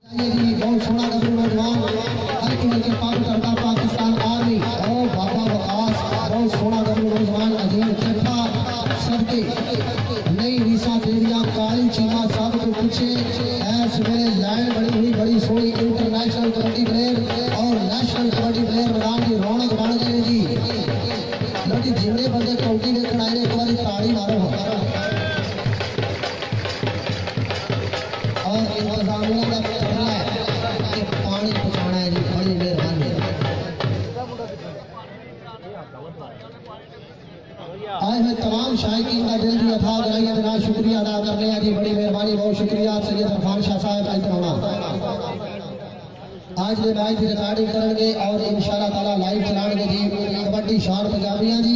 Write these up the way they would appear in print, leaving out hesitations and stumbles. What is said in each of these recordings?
बहुत सोना गबरू नौजवान हल्के हल्के पाक करता पाकिस्तान आर्मी और बाबा वकास बहुत सोना गबरू नौजवान अजीम चट्टा सदके नई रीसा देरिया काली चीमा साहब को पीछे ऐस मेरे लाइन बड़ी हुई बड़ी सोनी इंटरनेशनल कबड्डी प्लेयर और नेशनल कबड्डी प्लेयर मैदान की रौनक बन गई जी। लोग जिन्ने बंदे कबड्डी देखने आए एक बार ताड़ी मारो और इंतजामिया का करना है कि पानी पहुंचाना है जी। बड़ी मेहरबानी आए हुए तमाम शायकीन का दिल की अथा गहराइयों के साथ शुक्रिया अदा करने हैं जी। बड़ी मेहरबानी बहुत शुक्रिया सैयद इरफान शाह साहब आज के मैच की रिकॉर्डिंग करेंगे और इंशाअल्लाह ताला लाइव चलाएंगे जी। कबड्डी शान पंजाबियां जी।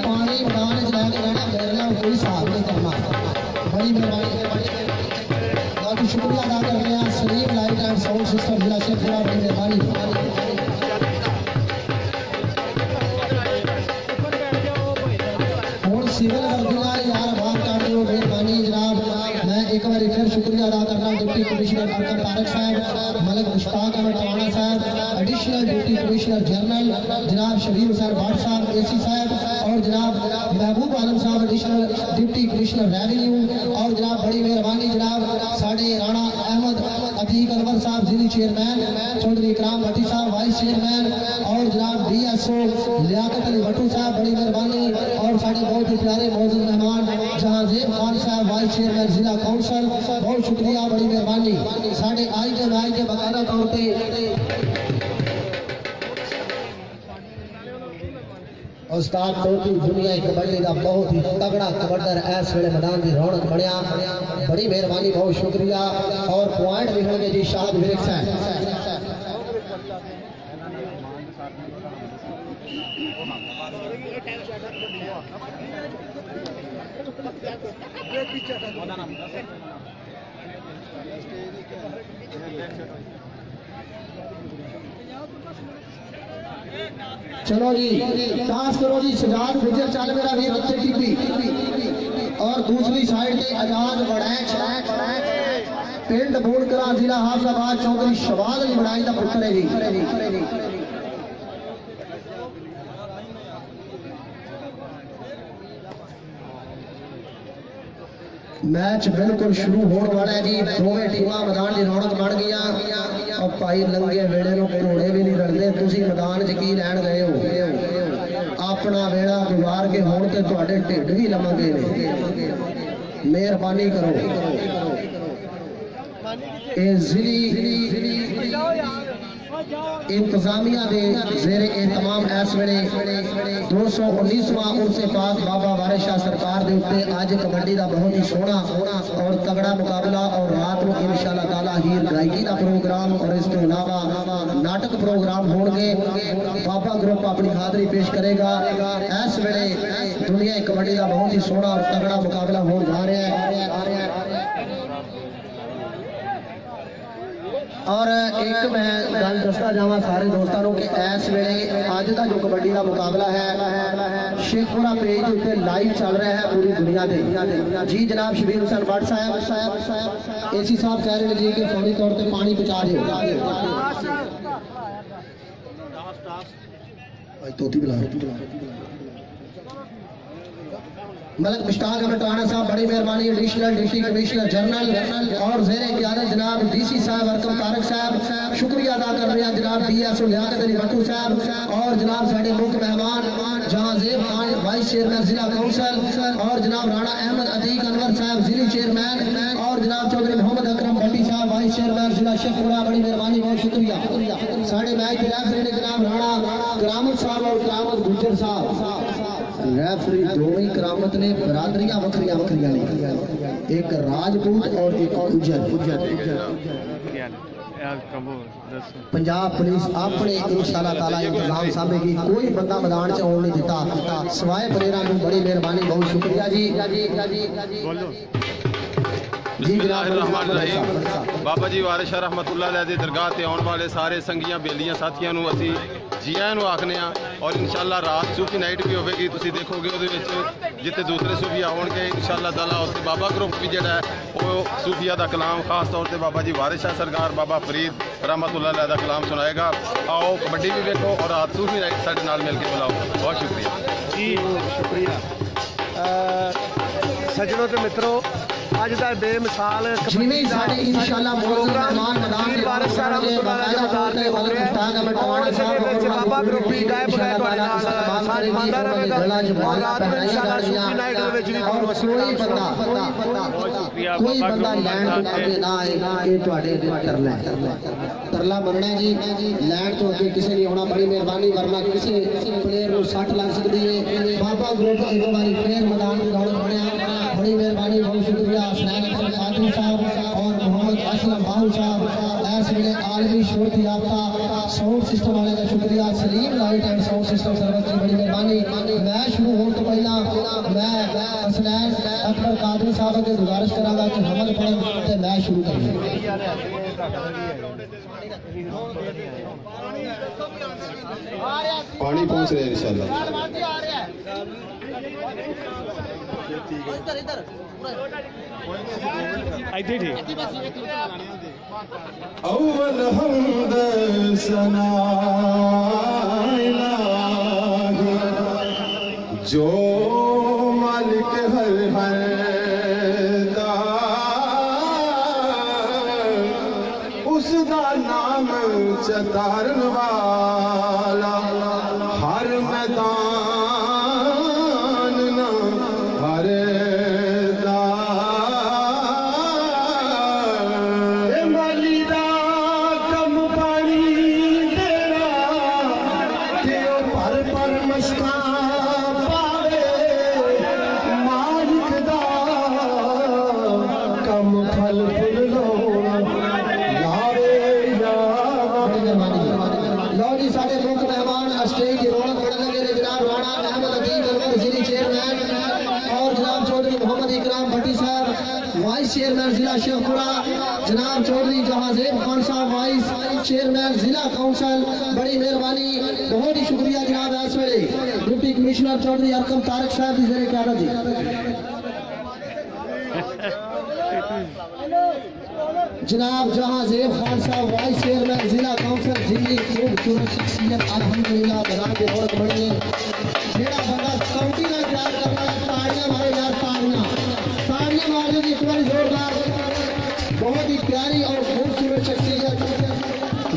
पानी मैदान लैके रहना मेरे नाल कोई हिसाब नहीं करना। बड़ी मेहरबानी बाकी शुक्रिया अदा करते हैं Salim light and sound system जिला शेखपुरा। बड़ी मेहरबानी और सिविल वर्दियां यार बात करते हो मेहरबानी जनाब। मैं एक बार फिर शुक्रिया अदा करना डिप्टी कमिश्नर अरकम तारक साहब, मलिक मुश्ताक अहमद टवाना साहब, एडिशनल डिप्टी कमिश्नर जनरल जनाब शबीर हुसैन भाट साहब AC साहब और जनाब महबूब आलम साहब एडिशनल डिप्टी कमिश्नर रेवेन्यू और जनाब बड़ी मेहरबानी जनाब साढ़े राणा अहमद अतीक अनवर साहब जिली चेयरमैन, चौधरी इकराम भट्टी साहब वाइस चेयरमैन और जनाब DSO लियाकत अली भट्टू साहब। बड़ी मेहरबानी और साढ़े बहुत ही प्यारे मौजूद मेहमान जहांजेब खान साहब वाइस चेयरमैन जिला काउंसिल, बहुत शुक्रिया बड़ी मेहरबानी। साढ़े आज के मैच के बाकायदा तौर पर उस्ताद टोपी दुनिया कबड्डी का बहुत ही तगड़ा कबड्डर इस वेले मैदान की रौनक बनया। बड़ी मेहरबानी बहुत शुक्रिया और पॉइंट लिखने जी शाद विरक्स है। चलो जी टास करो जी। सजाद गुजर चल मेरा वीर उत्ते टिप्पी और दूसरी साइड से आजाद वड़ैच पिंड बूड़कला जिला हाफिजाबाद चौधरी शबाज अली वड़ैच का पुत्र है जी। मैच बिल्कुल शुरू होने वाला है जी। दोवें टीमां मैदान की रौनक बन गई और भाई लंगे वेड़े घोड़े भी नहीं रखते। तुसी मैदान च की लैन गए हो अपना वेड़ा गुजार के होने ते तुहाडे ढिड भी लमके ने। मेहरबानी करो ए जिली इंतजामिया दे जेरे एहतमाम इस वेले 219वां उर्से पाक बाबा वारिस शाह सरकार दे उत्ते अज कबड्डी का बहुत ही सोहना और तगड़ा मुकाबला और रात को इंशाअल्लाह ताला हीर गायकी का प्रोग्राम और इस अलावा नाटक प्रोग्राम होंगे। बाबा ग्रुप अपनी हाजरी पेश करेगा। इस वेले दुनिया कबड्डी का बहुत ही सोहना और तगड़ा मुकाबला हो जा रहा है। और एक मैं गल दसदा जावा सारे दोस्तों कि इस वेले अज का जो कबड्डी का मुकाबला है शेखपुरा पेज उत्ते लाइव चल रहा है पूरी दुनिया से जी। जनाब शबीर हुसैन भट्ट साहब AC साहब कह रहे हैं जी कि फौरी तौर पर पानी पहुंचा दो। मलिक मुश्ताक अहमद टवाना साहब बड़ी मेहरबानी एडिशनल डिप्टी कमिश्नर जनरल और ज़ेरे क़यादत जनाब DC साहब अरकम तारक साहब शुक्रिया अदा कर रहे हैं जनाब DSO लियाकत अली भट्टू साहब और जनाब साढ़े मुख्य मेहमान जहांजेब खान वाइस चेयरमैन जिला काउंसिल और जनाब राणा अहमद अतीक अनवर साहब जिली चेयरमैन और जनाब चौधरी मोहम्मद अकरम भट्टी साहब वाइस चेयरमैन जिला शेखपुरा। बड़ी मेहरबानी बहुत शुक्रिया। साढ़े मैच के रेफरी ने जनाब राणा करामत साहब और करामत गुजर साहब। रेफरी दोवें करामत ने बरादरियां वखरिया वखरिया ने एक राजपूत और एक पंजाब पुलिस अपने इंशाअल्लाह ताला इंतजाम सामेगी। कोई बंदा मैदान च आने नहीं दिता सिवाय प्लेयरां नूं। बड़ी मेहरबानी बहुत शुक्रिया जी। बिस्मिल्लाहिर्रहमानिर्रहीम। बाबा जी वारिस शाह रहमतुल्लाह अलैह दी दरगाह ते आने वाले सारे संगियां बेलियां साथियां नूं असीं जी आयां नूं आखने आ और इंशाअल्लाह रात सूफी नाइट भी होगी। तुसीं देखोगे उहदे विच जिथे दूसरे सूफी आउणगे इंशाअल्लाह ताला उत्थे बाबा ग्रुप भी जिहड़ा है वो सूफिया दा कलाम खास तौर पर बाबा जी वारिस शाह सरकार बाबा फरीद रहमतुल्लाह अलैह दा कलाम सुनाएगा। आओ कबड्डी भी देखो और रात सूफी नाइट साडे नाल मिल के बुलाओ। बहुत शुक्रिया जी, शुक्रिया सज्जनों ते मित्रों। अज का बेमिसाल बाबा ग्रुप भी गायब तरला मनना जी लैंड तो अगे किसी नहीं होना। बड़ी मेहरबानी वरना किसी प्लेयर को सट लग सकती है। बाबा ग्रुप एक बार फिर मैदान में दौड़ बनया। बड़ी मेहरबानी, बहुत शुक्रिया हसनैन अख्तर कादरी साहब और मोहम्मद असलम बाहू साहब। इस वे आलमी शोहरत याफ्ता साउंड सिस्टम वाले का शुक्रिया Salim light and sound system service की बड़ी मेहरबानी। मैच शुरू होने तो पहला मैं हसनैन अख्तर कादरी साहब अगे गुजारिश करांगा कि हमल पढ़न ते मैच शुरू करिए। पानी पहुंच रहे हैं इंशाल्लाह। अव्वल हमद सना जो मालिक हर हर दा उसदा नाम चतारन वाला हर मैदान ना हर चेयरमैन जिला शेखपुरा जनाब चौधरी जहाजेब खान साहब वाइस चेयरमैन जिला काउंसिल। बड़ी मेहरबानी, बहुत ही शुक्रिया जनाब। इस वे डिप्टी कमिश्नर चौधरी अरकम तारक साहब की जेरे क़यादत जी। जनाब जहाजेब खान साहब वाइस चेयरमैन जिला काउंसिल जिंदगी खूबसूरत शख्सियत अल्हम्दुलिल्लाह बना के बहुत बड़ी जेड़ा बंदा काउंटी का प्यार करना है ताड़ियां मारे यार, ताड़ियां मारने की एक बार जोरदार। बहुत ही प्यारी और खूबसूरत शख्सियत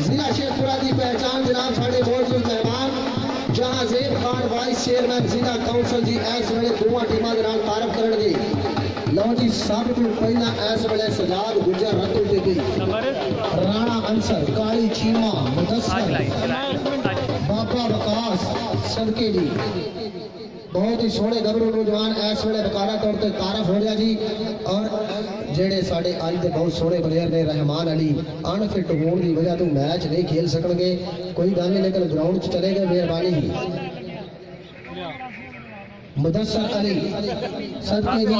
जिला शेखपुरा की पहचान जनाब साढ़े मौजूद मेहमान जहाजेब खान वाइस चेयरमैन जिला काउंसिल जी इस वे दोवां टीमां दे नाल तारफ करनगे। लो जी सब तो पहला इस वे सजाद गुजर रतु ते गई राणा अंसर काली चीमा मुदस्सर बाबा वकास सदके जी बहुत ही सोहने गबरू नौजवान इस वे बकारा तौर पर तारफ हो रहा जी। और जेडे साढ़े अज के बहुत सोहने प्लेयर ने रहमान अली अनफिट होने की वजह तो मैच नहीं खेल सकणगे, कोई गल नहीं, लेकिन ग्राउंड चले गए। मेहरबानी मुदस्सर अली सदके जी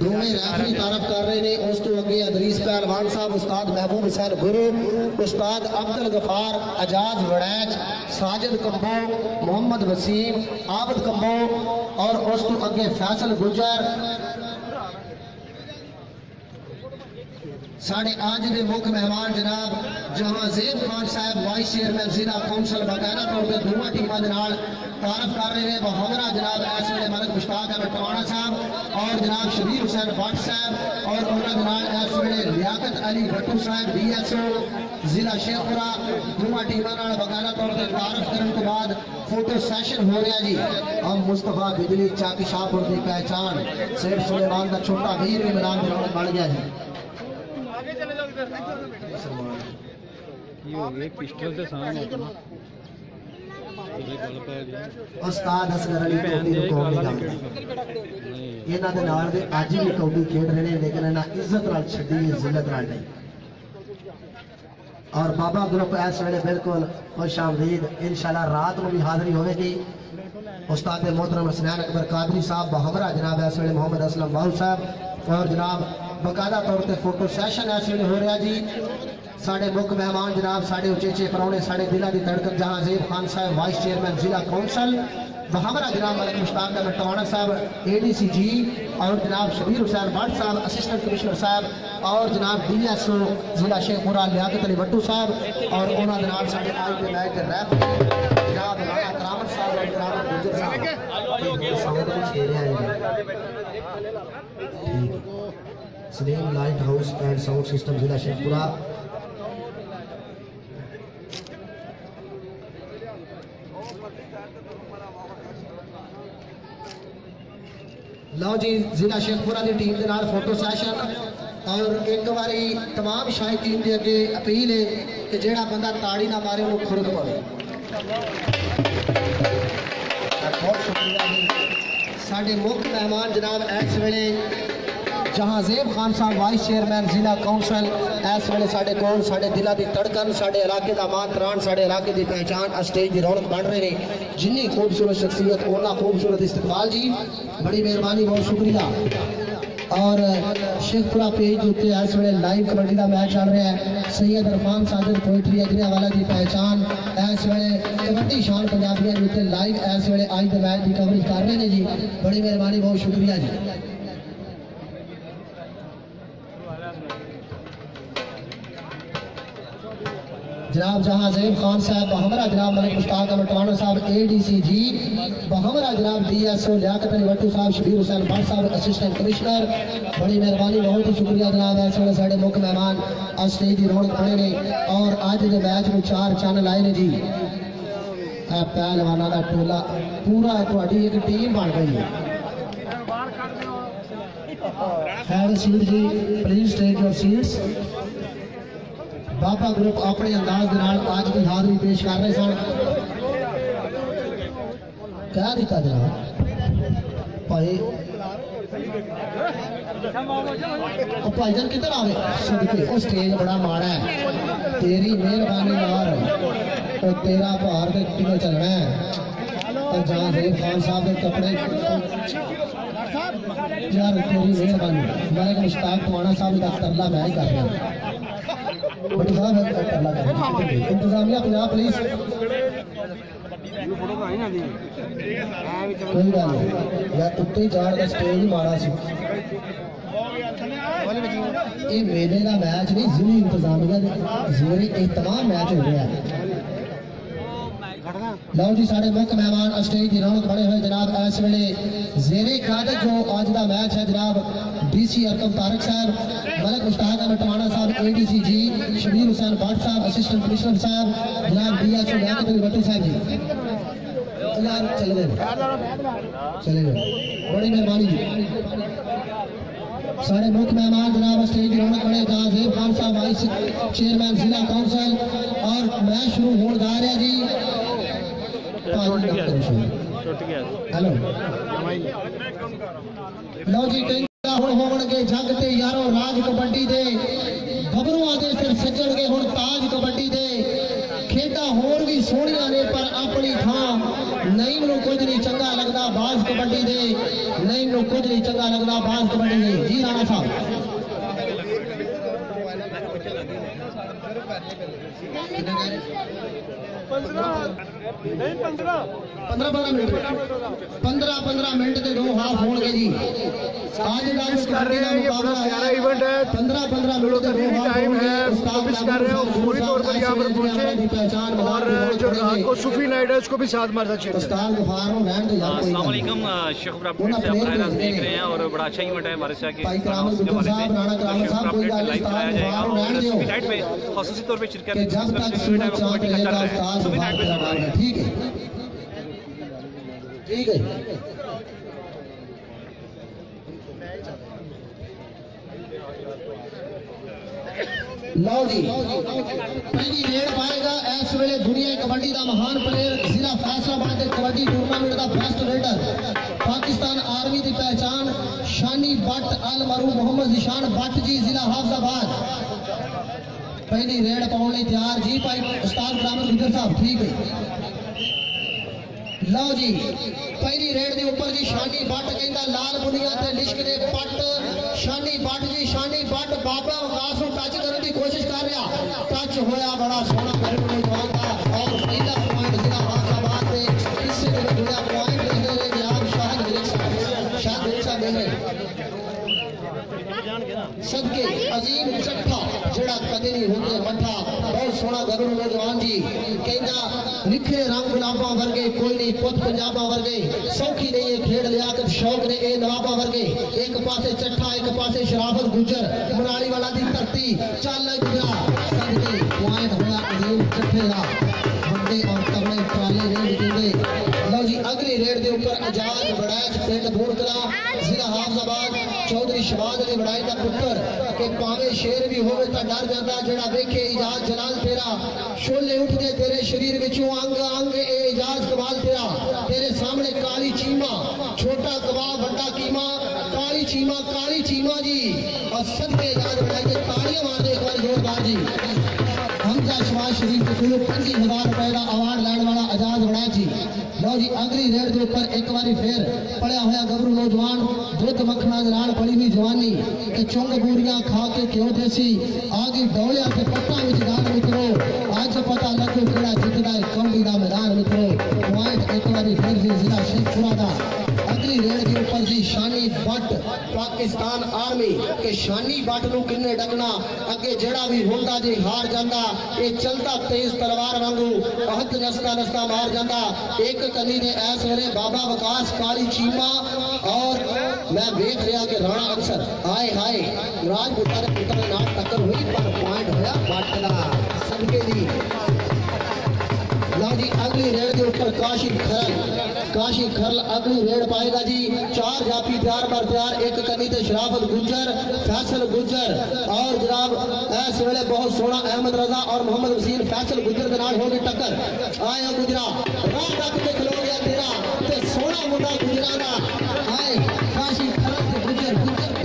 दोवें रेफरी तारफ कर रहे हैं। उस तो अगे अदरीस पहलवान साहब, उस्ताद महबूब हुसैन गुरु, उस्ताद अब्दुल गफार, एजाज वड़ैच, साजिद कंबो, मोहम्मद वसीम, आबद कंबो और उस तो अगे फैसल गुजर। साढ़े आज के मुख्य मेहमान जनाब जहाजेब खान साहब वाइस चेयरमैन जिला काउंसिल बकायदा तौर पर दोवां टीमां दे नाल तारफ कर रहे हैं। हमरा जनाब इस वे मलिक मुश्ताक अहमद टवाणा साहब और जनाब शबीर हुसैन भट्ट साहब और उन्होंने नाल इस वे लियाकत अली भट्टू साहब DSO जिला शेखपुरा दोवां टीमां नाल बकायदा तौर पर तारफ करने के बाद फोटो सैशन हो रहा जी। हम मुस्तफा बिजली चाकी शाहपुर की पहचान सेठ सुलेमान का छोटा वीर भी मैदान बन गया जी। उस्ताद असगर अली टोपी को कौन नहीं जानता। इन्हां दे नाल दे अज भी कौडी खेड रहे हैं, लेकिन इन्हां इज्जत नाल छड्डी है, जिल्लत नाल नहीं। और बाबा ग्रुप इस वे बिल्कुल खुश आमदीद इंशाल्लाह रात में भी हाजिरी होगी। उस्ताद मोहतरम हसनैन अकबर कादरी साहब, हमरा जनाब इस वे मोहम्मद असलम बाहू साहब और जनाब बकायदा तौर पर फोटो सैशन इस वे हो रहा जी। साढ़े मुख मेहमान जनाब साढ़े उचेचे परौने साढ़े दिलों की धड़कन जहां ज़ेब खान साहब वाइस चेयरमैन जिला कौंसल बहावरा जनाब मलिक मुश्ताक अहमद टवाना साहब ADC जी और जनाब शबीर हुसैन भट्ट साहब असिस्टेंट कमिश्नर साहब और जनाब DSO जिला शेखपुरा लियाकत अली भट्टू साहब और उन्होंने जनाब साढ़े आज के मैच के रेफरी जनाब राणा करामत साहब और जनाब गुजर साहब Salim light house and sound system जिला शेखपुरा। लो जी जिला शेखपुरा की टीम के नाल फोटो सैशन और एक बारी तमाम शायकीन के अगे अपील है कि जेड़ा बंदा ताड़ी ना मारे उन्होंने खुरद पवे। बहुत शुक्रिया जी। साढ़े मुख्य मेहमान जनाब इस वेले जहां ज़ेब खान साहब वाइस चेयरमैन जिला कौंसल इस वेले साढ़े कोल साढ़े दिलों की धड़कन साढ़े इलाके का मान प्राण साढ़े इलाके की पहचान स्टेज की रौनक बन रहे हैं। जिन्नी खूबसूरत शख्सियत उन्ना खूबसूरत इस्तकबाल जी बड़ी मेहरबानी बहुत शुक्रिया। और शेखपुरा पेज के उत्ते इस वेले लाइव कबड्डी का मैच चल रहा है। सैयद इरफान साजिद पोइट्री अजरियावाला की पहचान इस वेले कबड्डी शान पंजाबियों के उत्ते लाइव इस वेले आज के मैच की कवरेज कर रहे हैं जी। बड़ी मेहरबानी बहुत शुक्रिया जी। जनाब जहां ज़ेब खान साहब बहावरा जनाब मलिक मुश्ताक अहमद टवाना साहब ADC जी बहावरा जनाब DSO लियाकत अली भट्टू साहब शबीर हुसैन भट्ट साहब असिस्टेंट कमिश्नर बड़ी मेहरबानी बहुत ही शुक्रिया जनाब। इस वे साढ़े मुख्य मेहमान स्टेज की रौनक बने ने और अज के मैच में 4 चैनल आए ने जी। पहलवाना का टोला पूरा थोड़ी एक टीम बन गई है। Have a seat ji please take your seats. बाबा ग्रुप अपने अंदाज के नाल आज की हाजिरी पेश कर रहे सन। क्या दिता जनाब भाई भाईजान किधर आवे सदके वो स्टेज बड़ा माड़ा है तेरी मेहरबानी नाल तो तेरा भार के किने चलना है तो जहां ज़ेब खान साहब के कपड़े यार तेरी मेहरबानी मलिक मुश्ताक टवाना साहब का तरला मैं ही कर रहा हूं। बड़ी साहब तरला कर इंतजामिया पंजाब पुलिस कोई गल नहीं यार उत्ते जाण का स्टेज ही माड़ा सी। ये मेले का मैच नहीं जिली इंतजामिया जेरे एहतमाम मैच हो रहा है। लो जी साढ़े मुख्य मेहमान स्टेज की रौनक बने हुए जनाब इस वेले जेरे क़यादत जो आज का मैच है जनाब DC अरकम तारक साहब मलिक मुश्ताक अहमद टवाना साहब ADC जी शबीर हुसैन भट्ट साहब असिस्टेंट कमिश्नर साहब जनाब DSO लियाकत अली भट्टू साहब जी यार चले गए बड़ी मेहरबानी जी। साढ़े मुख्य मेहमान जनाब स्टेज की रौनक बने जहां ज़ेब खान साहब वाइस चेयरमैन जिला कौंसल और मैच शुरू होने जा रहा जी। हेलो लो जी होणगे जग ते यारो राज कबड्डी दे गबरूआं दे सिर सजणगे हुण ताज कबड्डी दे खेडा होर भी सोहणियां ने पर अपनी थां नहीं नूं कुछ नहीं चंगा लगदा बाज कबड्डी दे नहीं नूं कुछ नहीं चंगा लगदा बाज कबड्डी दे जी राणा साहब 15 मिनट के 2 हाफ होंगे जी। आज का इस कबड्डी का मुकाबला है इवेंट है 15 मिनट के 2 हाफ होंगे। कोशिश कर रहे हो पूरी तौर पर यहां पर पहुंचे और जो रात को सूफी नाइट है उसको भी साथ मारना चाहिए। उस्ताद बुखार में रहने दो यार। अस्सलाम वालेकुम शेखपुरा अपडेट से आप देख रहे हैं और बड़ा अच्छा इवेंट है हमारे साथ के भाई करामत गुजर साहब राणा करामत साहब कोई गाल लाइव कराया जाएगा और सूफी नाइट में खासूसी तौर पे शिरकत जब तक सूरज चांद रहेगा उस्ताद बुखार तेरा नाम है। ठीक है ठीक है लो जी पहली रेड पाएगा इस वेले दुनिया कबड्डी का महान प्लेयर जिला फैसलाबाद के कबड्डी टूर्नामेंट का बेस्ट रेडर पाकिस्तान आर्मी की पहचान शानी भट्ट अल मरूफ मोहम्मद जिशान भट्ट जी जिला हाफजाबाद पहली रेड पाने तैयार जी भाई उस्ताद करामत गुजर साहब। ठीक है लो जी पहली रेड के ऊपर जी शानी बट कहता लाल बुनिया ते लिश्क दे पट शानी बट जी शानी बट बाबा वकास को टच करने की कोशिश कर रहा टच होया बड़ा सोहना नौजवान का और पहला पॉइंट जिला हासाबाद से इससे जुड़ा पॉइंट देख रहे हैं आप शायद सबके अजीम चट्ठा जड़ा कदे नहीं होंगे मठा बहुत सोहना गगन नौजवान जी कहता निखरे रंग गुलाबा वर्गे कोई नहीं पुत पंजाबा वर्गे सौखी नहीं है खेड़ लियाकत शौक ने ए नवाबा वर्गे एक पासे चट्ठा एक पासे शराफत गुजर मनाली वाला दी धरती चल गया सबके पॉइंट होया अजीम चट्ठे दा बड़े और तगड़े ट्राले रेड देंगे। लो जी अगली रेड के ऊपर आजाद बड़ैच पिंड बूड़कला जिला हाफजाबाद चौधरी शबाज अली बड़ाई का पुत्र के पावे शेर भी होवे तो डर जाता जड़ा वेखे इजाज जलाल तेरा शोले उठते तेरे शरीर विचों अंग अंग ए इजाज कमाल तेरा तेरे सामने काली चीमा छोटा कबाब बड़ा कीमा काली चीमा जी और सबके इजाज बड़ाई के तालियां मार दे एक बार जोरदार जी। हमजा शबाज शरीफ के कुल 25,000 रुपए का अवार्ड लैंड वाला आजाद बड़ा जी। लो जी अगली रेड के ऊपर एक बार फिर पड़िया होया गबरू नौजवान दुध मखना दे नाल पड़ी हुई जवानी ते चुंग बूरियां खा के क्यों देसी आगे डोलिया के पट्टा विच गाल मित्रो आज पता लगो केड़ा जितदा है कौड़ी दा मैदान मित्रो पॉइंट एक बार फिर जिला शेखपुरा दा। अगली रेड के ऊपर जी शानी बट पाकिस्तान आर्मी के शानी बट नूं किन्ने डकना अगे जड़ा भी होंदा जी हार जांदा ये चलता तेज तलवार वांगू बहुत नस्ता नस्ता मार जांदा एक कली ने ऐस वेले बाबा वकास काली चीमा और मैं देख रहा कि राणा अक्सर हाय हाय राजपूता ने पुत्र नाल टक्कर हुई पर पॉइंट होया बट दा सबके दी। लो जी अगली रेड के ऊपर काशी खरल अगली रेड पाएगा जी चार जाफी तैयार पर तैयार एक कनी ते शराफत गुजर फैसल गुजर और जनाब इस वेले बहुत सोहना अहमद रजा और मोहम्मद वसील फैसल गुजर के नाल होगी टक्कर आए गुजरा राह तक के खलो गया तेरा ते सोहना मुंडा गुजरा दा आए काशी खरल ते गुजर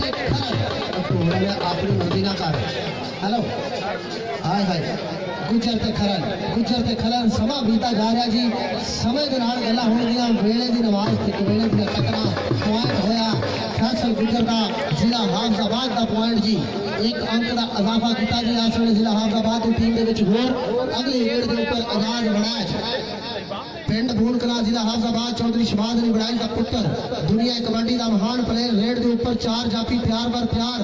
ते खरल अपनी मर्जी ना कर हेलो हाय हाय गुजर ते खरल समा बीता जा रहा जी समय के नाल गल्लां होणगियां वेले दी नमाज ते वेले दी टकरा पॉइंट होया फैसल गुजर का जिला हाफजाबाद का पॉइंट जी एक अंक का इजाफा किया जी इस वेले जिला हाफजाबाद की टीम दे विच होर अगली रेड के ऊपर आजाद बड़ैच पिंड बूड़कला जिला हाफजाबाद चौधरी शबाज अली बड़ाई का पुत्र दुनिया कबड्डी का महान प्लेयर रेड के ऊपर चार जाफी तैयार बर तैयार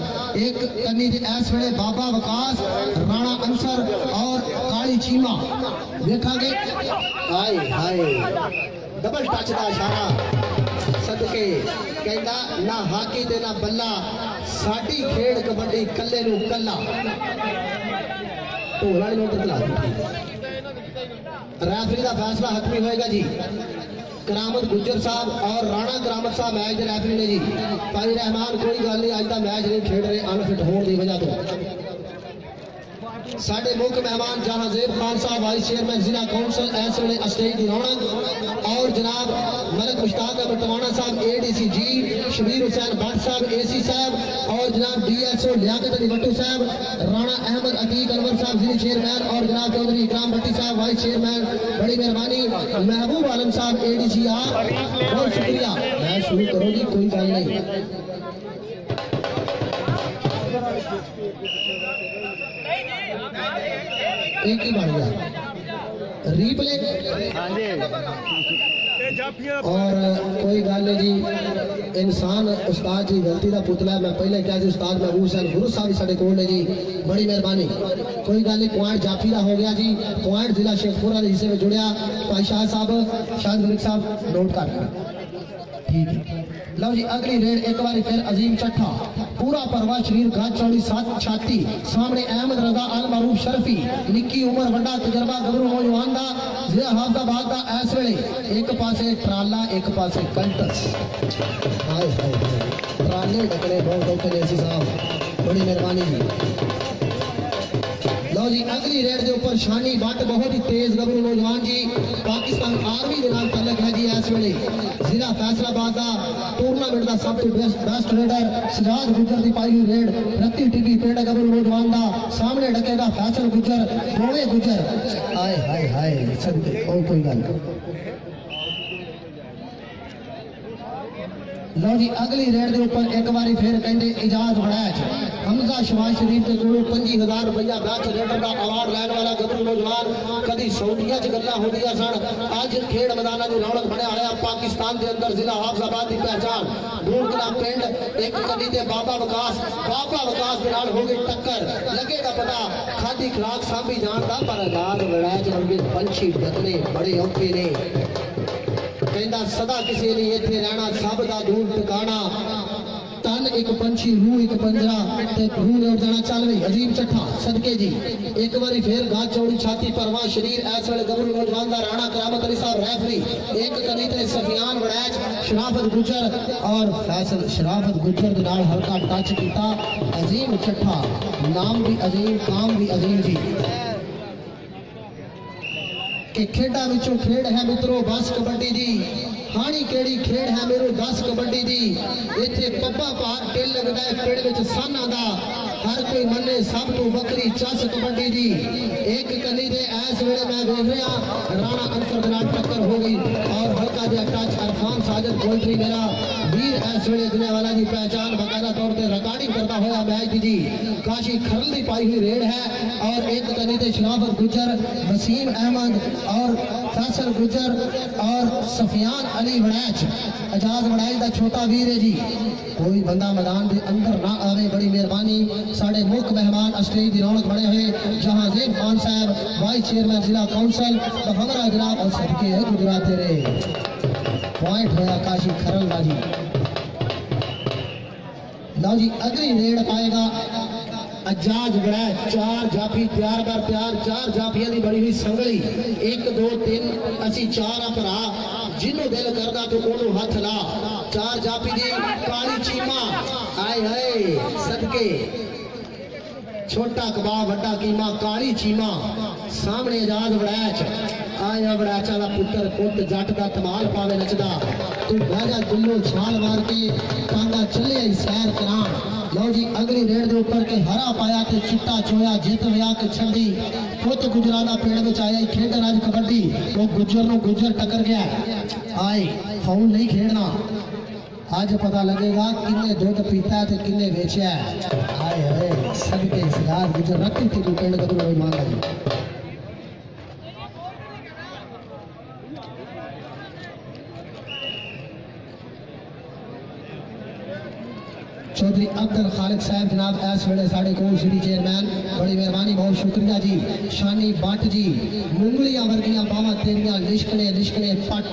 एक कन्नी इस वेले बाबा वकास राणा अंसर और काली चीमा देखांगे हाय हाय डबल टच का इशारा सदके कहता ना हाकी ते ना बल्ला साडी खेड़ कबड्डी कल्ले नू कल्ला ढोला नहीं नोट चला रेफरी का फैसला हतमी होएगा जी करामत गुजर साहब और राणा करामत साहब मैच के रेफरी ने जी भाई रहमान कोई गल नहीं अज तक मैच नहीं खेड रहे अनफिट होने की वजह तो साडे मुख्य मेहमान जहांजेब खान साहब वाइस चेयरमैन जिला काउंसिल इस वेले अस्टेज की रौनक और जनाब मलिक मुश्ताक अहमद टवाना साहब एडीसी जी शबीर हुसैन भट्ट साहब एसी साहब और जनाब डीएसओ लियाकत अली भट्टू साहब राणा अहमद अतीक अनवर साहब जिले चेयरमैन और जनाब चौधरी इकराम भट्टी साहब वाइस चेयरमैन बड़ी मेहरबानी महबूब आलम साहब एडीसी आप बहुत शुक्रिया। मैं शुरू करो जी कोई गल नहीं एक ही बन गया रीप्ले और कोई गल जी इंसान उस्ताद जी गलती का पुतला मैं पहले क्या जी उस्ताद महबूब हुसैन गुरु साहब साढ़े कोल ने जी बड़ी मेहरबानी कोई गल नहीं पॉइंट जाफी का हो गया जी पॉइंट जिला शेखपुरा के हिस्से में जुड़िया भाई शाह साहब शाह मलिक साहब नोट कर ठीक है। लो जी अगली रेड एक बार फिर अजीम चट्ठा पूरा परवा शरीर गाज चौड़ी सात छाती सामने अहमद रजा अल मारूफ शरफी निक्की उमर वड्डा तजर्बा गबरू नौजवान दा जिला हाफजाबाद दा इस वेले एक पासे ट्राला एक पासे कंटस हाय हाय ट्राले डकने बहुत औखे ने साहब बड़ी मेहरबानी जी। लो जी अगली रेड के ऊपर शानी बट बहुत ही तेज गबरू नौजवान जी पाकिस्तान आर्मी के नाल तलक है जी इस वेले जिला फैसलाबाद का टूर्नामेंट का सब तो बेस्ट रेडर सिराज गुजर की पाई हुई रेड रत्ती टीवी पेड़ गबरू नौजवान का सामने डकेगा फैसल गुजर रोवे गुजर हाय हाय हाय सब कोई गल लो जी अगली रेड के ऊपर एक बार फिर कहते इजाज वड़ैच हमजा शबाज शरीफ के कोल 25,000 रुपया बैच रेडर का अवार्ड लैने वाला गबरू नौजवान कभी सऊदीया च गल्लां होंदियां सन अज खेड मैदाना की रौनक बनया होया पाकिस्तान के अंदर जिला हाफजाबाद की पहचान ढूंढकला पिंड एक कभी ते बाबा विकास के नाल हो गई टक्कर लगेगा पता खादी खुराक सांभी जानदा पर इजाज वड़ैच वर्गे पंछी डकने बड़े औखे ने कहता सदा किसी ने इत्थे रहना सब दा दूर टिकाना तन एक पंछी रूह एक पंजरा ते रूह ने उड़ जाना चल रही अजीब चट्ठा सदके जी एक बारी फिर गाज चौड़ी छाती परवां शरीर ऐस वेले गबरू नौजवान दा राणा करामत अली साहब रेफरी एक कनी ते सफियान वड़ैच शराफत गुजर और फैसल शराफत गुजर दे नाल हल्का टच कीता अजीम चट्ठा नाम भी अजीम काम भी अजीम जी कि खेडा विचों खेड है मित्रों बस कबड्डी दी हानी केड़ी खेड है मेरो 10 कबड्डी दी इत्थे पब्बा पार टेल लगदा है पेड़ विच सन आंदा हर कोई मन्ने सब तो बकरी चस कबड्डी दी एक कली दे ऐस वेले मैं देख रहा राणा अंसर दे नाल टक्कर हो गई और हल्का जिहा टच अरफान साजिद पोल्ट्री मेरा वीर ऐस वेले दुनिया वाला की पहचान बकायदा तौर पे रिकॉर्डिंग करता होया मैच दी काशी खरल दी पाई हुई रेड है और एक कली दे शराफत गुजर वसीम अहमद और फैसल गुजर और सफियान अली वड़ैच एजाज वड़ैच का छोटा वीर है जी कोई बंदा मैदान के अंदर ना आवे बड़ी मेहरबानी साढ़े मुख्य मेहमान स्टेज की रौनक बने हुए जहांगीर खान साहब वाइस चेयरमैन जिला काउंसिल हमरा जनाब और सदके गुजरात रे पॉइंट होया काशी खरल का जी लो जी अगली रेड पाएगा एजाज वड़ैच चार जाफी तैयार बर तैयार चार जाफियां की बड़ी हुई संगली 1 2 3 असी चार भरा जिन्हों दिल करदा तो ओनू हथ ला चार जाफी जी काली चीमा आए हाय सदके छोटा कबाब वड्डा कीमा काली चीमा सामने एजाज वड़ैच आया वड़ैचा दा पुत्र कुट जट दा धमाल पावे नचदा तू बहजा दुल्लो छाल मार के टांगा चले आई सैर करान लो जी अगली रेड के ऊपर के हरा पाया के चिट्टा चोया जित लिया के छंडी पुत गुजराना पेड़ में आया खेडन आज कबड्डी वो गुजर नो गुजर टकर गया आए फाउल नहीं खेड़ना आज पता लगेगा किन्ने दूध पीता है तो किन्ने बेचा है आए हाय सदके सिराज गुजर रखी थी तू पेड़ कदू नहीं मान लगी चौधरी अब्दुल खालिक साहब जनाब ऐस वेले साढ़े कोल सिटी चेयरमैन बड़ी मेहरबानी बहुत शुक्रिया जी शानी बट जी मुंगलियां वर्गियां बावां तेरियां लिशकने लिशकने पट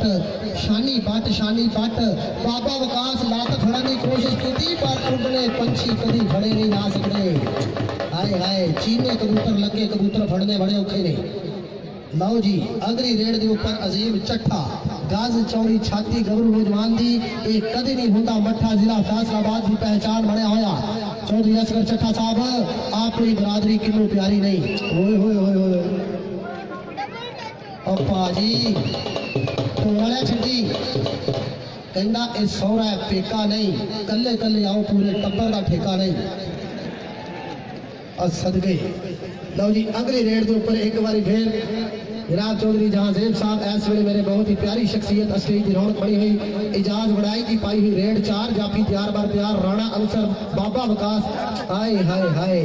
शानी बट बाबा विकास लात फड़न की कोशिश की पर उड़ने पंछी कभी फड़े नहीं जा सकते हाय हाय चीने कबूतर लगे कबूतर फड़ने बड़े औखे ने लो जी अगली रेड के ऊपर अजीम चट्ठा गाज चौड़ी छाती गबरू नौजवान दी एक कदी नहीं होता मठा जिला फैसलाबाद की पहचान बनया होया चौधरी असगर चट्ठा साहब अपनी बरादरी किन्नू प्यारी नहीं होए होए होए होए ओ पाजी थोड़ा छड्डी कहना ए सौरा है पेका नहीं कल्ले कल्ले आओ पूरे टब्बर का ठेका नहीं और सदके लो जी अगली रेड के ऊपर एक बार फिर जनाब चौधरी जहांगीर साहब ऐस वेले मेरे बहुत ही प्यारी शख्सियत स्टेज की रौनक बनी हुई एजाज वड़ैच की पाई हुई रेड चार जाफी तैयार बर तैयार राणा अंसर बाबा विकास हाय हाय हाय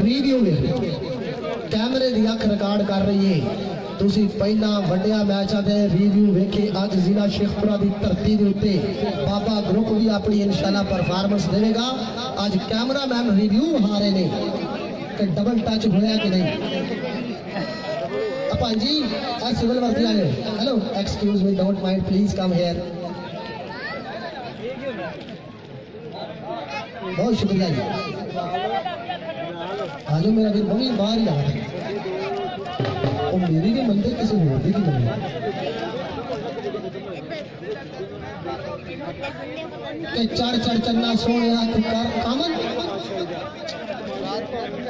रिव्यू कैमरे की अख रिकॉर्ड कर रही है तुसी पहला वड्डिया मैचों के रिव्यू वेखे अज जिला शेखपुरा की धरती के उत्ते बाबा ग्रुप भी अपनी इंशाल्लाह परफॉर्मेंस देगा आज कैमरा मैन रिव्यू आ रहे ने कि डबल टच होया कि नहीं अपन जी सिविल वर्दी वाले hello excuse me don't mind please come here बहुत शुक्रिया जी आज मेरा फिर मम्मी बाहर ही आ रहा और मेरी भी मंदिर किसी और की नहीं के चढ़ चढ़ चलना सोने कामन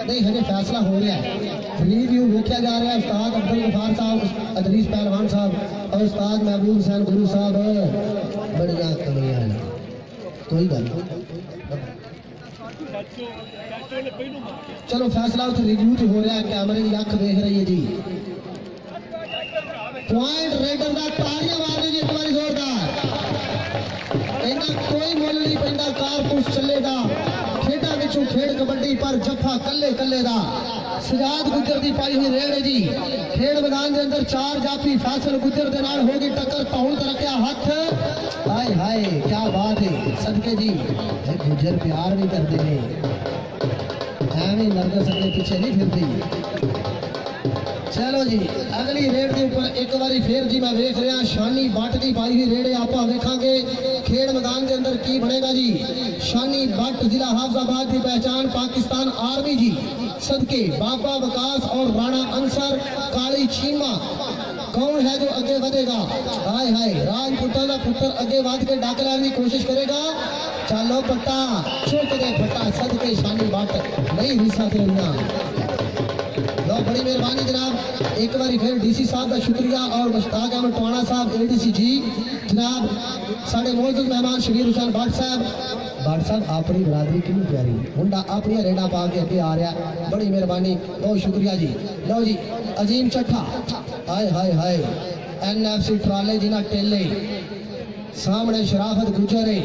नहीं हमें फैसला हो गया है रिव्यू देखा जा रहा है उस्ताद अब्दुल गफार साहब अदरीस पहलवान साहब और उस्ताद महबूब हुसैन गुरु साहब बढ़िया कमियां कोई गल चलो फैसला उसे रिव्यू हो रहा है कैमरे की अख देख रही है जी पॉइंट रेडर का तालियां मार दी एक बार जोरदार। इन्ना कोई मुल नहीं पैंदा, कारतूस चलेगा खेडा विचों खेड कबड्डी पर जफा कल्ले कल्ले दा। सजाद गुजर दी पाई हुई रेड है जी। खेड मैदान के अंदर 4 जाफी फैसल गुजर दे नाल होगी टक्कर, तौल ते रखिया हथ। हाय हाय क्या बात है सदके जी, गुजर प्यार भी करते हैं, एवं नरगस अपने पीछे नहीं फिरती। चलो जी अगली रेड के ऊपर एक बार फिर जी मैं वेख रहा शानी भट्ट की पाई हुई रेड आप वेखांगे खेड मैदान के अंदर की बनेगा जी। शानी भट्ट जिला हाफजाबाद की पहचान पाकिस्तान आर्मी जी सदके बाबा वकास और राणा अंसर काली चीमा कौन है जो आगे बढ़ेगा। हाय हाय राजपुता का पुत्र आगे बढ़ के डक लैने की कोशिश करेगा। चलो पट्टा चुक दे पट्टा सदके शानी भट्ट नहीं हिस्सा देना। लो बड़ी मेहरबानी जनाब, एक बार फिर डीसी साहब का शुक्रिया और मुश्ताक अहमद टवाना साहब एडीसी जी जनाब साढ़े मौजूद मेहमान शबीर हुसैन भट्ट साहब अपनी बरादरी कितनी प्यारी मुंडा अपनी रेडा पा के अगे आ रहा, बड़ी मेहरबानी बहुत शुक्रिया जी। लो जी अजीम चट्ठा हाय हाय हाय NFC ट्राले जिन्हें टेले सामने शराफत गुजर है,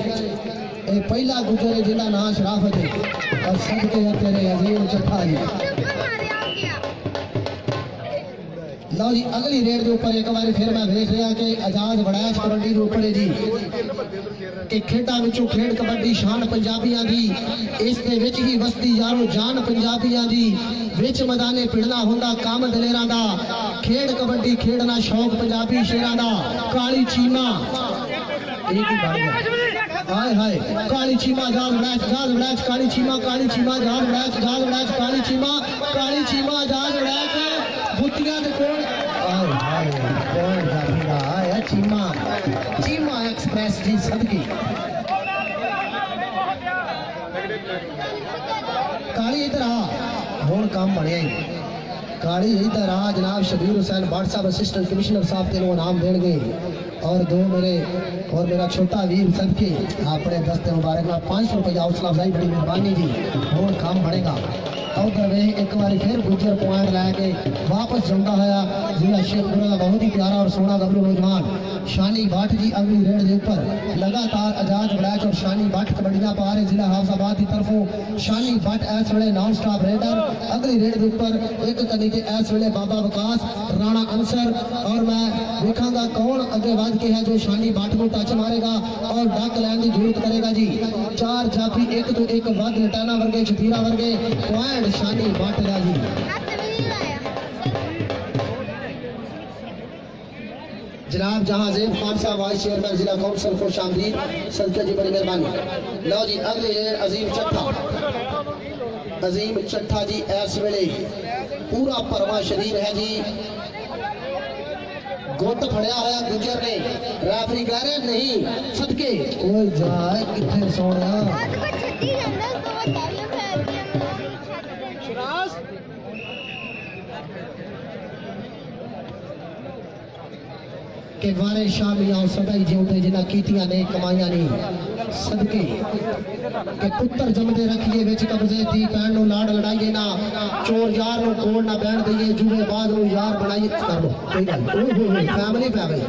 पहला गुजर है जिन्हें नाम शराफत है और सबके तेरे अजीम चट्ठा जी। लो जी अगली रेड के ऊपर एक बार फिर मैं देख रहा कि आजाद वड़ैच कबड्डी के ऊपर है जी कि खेडा विचों खेड कबड्डी शान पंजाबियां दी, इस दे विच ही वसती यारो जान पंजाबियां दी, विच मैदाने पिड़ना हुंदा काम दलेरां दा, खेड कबड्डी खेडना शौक पंजाबी शेरां दा। काली चीमा एक ही बात है हाय हाय काली चीमा जाल वड़ैच काली चीमा जाल वड़ैच काली चीमा जाल वड़ैच बुतिया दे कोल हाय हाय कौन जाफीदा है चीमा एक्सप्रेस जी सदकी काली इधर आ हुण काम बनिया ही काली इधर आ जनाब शबीर हुसैन भट्ट साहब असिस्टेंट कमिश्नर साहब तेनों इनाम देंगे और दो मेरा छोटा वीर सदके अपने दस्ते मुबारक में 500 रुपया हौसला अफजाई बड़ी मेहरबानी जी हुण काम बनेगा। उधर वे एक बार फिर गुजर पॉइंट लैके वापस जाता है जिला शेखपुरा का बहुत ही प्यारा और सोना गबरू नौजवान शानी भट्ट जी अगली रेड के ऊपर लगातार आजाद वड़ैच और शानी भट्ट कबड्डियां पा रहे जिला हाफजाबाद की तरफों। शानी भट्ट इस वेले नॉन स्टॉप रेडर अगली रेड के ऊपर एक कनी के इस वेले बाबा वकास राणा अंसर और मैं देखा कौन अगे बढ़ के है जो शानी भट्ट को टच मारेगा और डक लैन की जरूरत करेगा जी। 4 जाफी एक तो एक वध लटाना वर्गे छतीरा वर्गे पॉइंट शानी भट्ट का जी। जनाब जहांजेब खान साहब वाइस चेयरमैन जिला काउंसिल खुश आमदीद सदके जी बड़ी मेहरबानी। लो जी अगले अजीम चट्ठा जी इस वेले पूरा भरवा शरीर है जी, गुट फड़िया होया गुजर ने रेफरी कह रहे नहीं सदके ओए जाए किथे सोना के वारे शामियां सदाई जिउते जिन्हां कीतियां ने कमाइयां नहीं सदके के पुत्र जमदे रखिए विच कब्जे दी पैन नु लाड़ लड़ाइए ना चोर यार नु कोल ना बैण दईए जुए बाज नु यार बनाइए कर लो कोई गल ओए फैमिली पै गई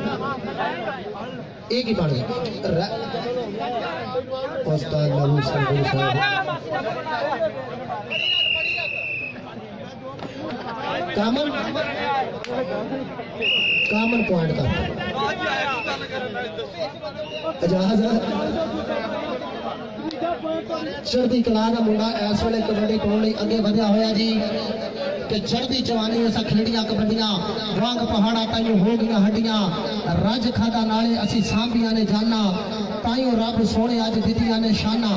एक ही बन गया उस्ताद नबी सल्लल्लाहु कामन पॉइंट का चढ़ती कला का मुंडा इस वेले कबड्डी पाने लई अगे बढ़िया होया जी कि चढ़ती जवानी असा खेड़ियां कबड्डियां वांग पहाड़ा ताइयों हो गई हड्डियां रज खादा नाले असी सांभियां ने जाना ताइयों रब सोने अज दितियां ने शाना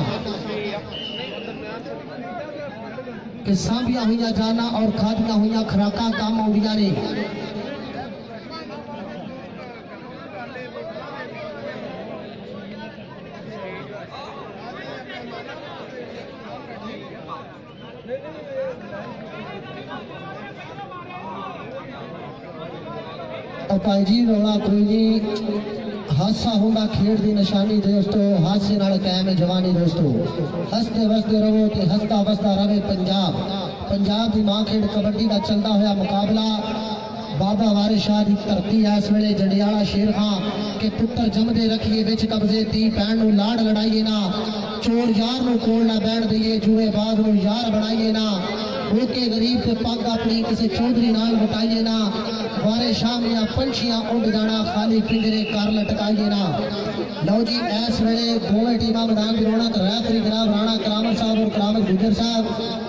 कि सांभियां हुई जाना और खादियां हुई खुराकां काम आउंदियां ने। भाई जी रौला कोई जी हादसा होगा खेड की निशानी दोस्तों हादसे नाल कायम है जवानी दोस्तों हसते वसते रहो तो हसता वसता रहे पंजाब की मां खेड कबड्डी का चलता हुआ मुकाबला बाबा वारिस शाह की धरती इस वेले जंडियाला शेर खां के पुत्र जमदे रखिए विच कब्जे धी भैन नूं लाड़ लड़ाइए ना चोर यार नूं कोल ना बैठ दईए जुएबाज नूं यार बनाइए ना होके गरीब ते पग अपनी किसी चौधरी नाल वटाइए ना वारिस शाह मियां पंछियां उड़ जाना खाली पिंजरे कर लटकाइए ना। लो जी इस वेले दोवें टीमां मैदान की रौनक रेफरी जनाब राणा करामत साहब और करामत गुजर साहब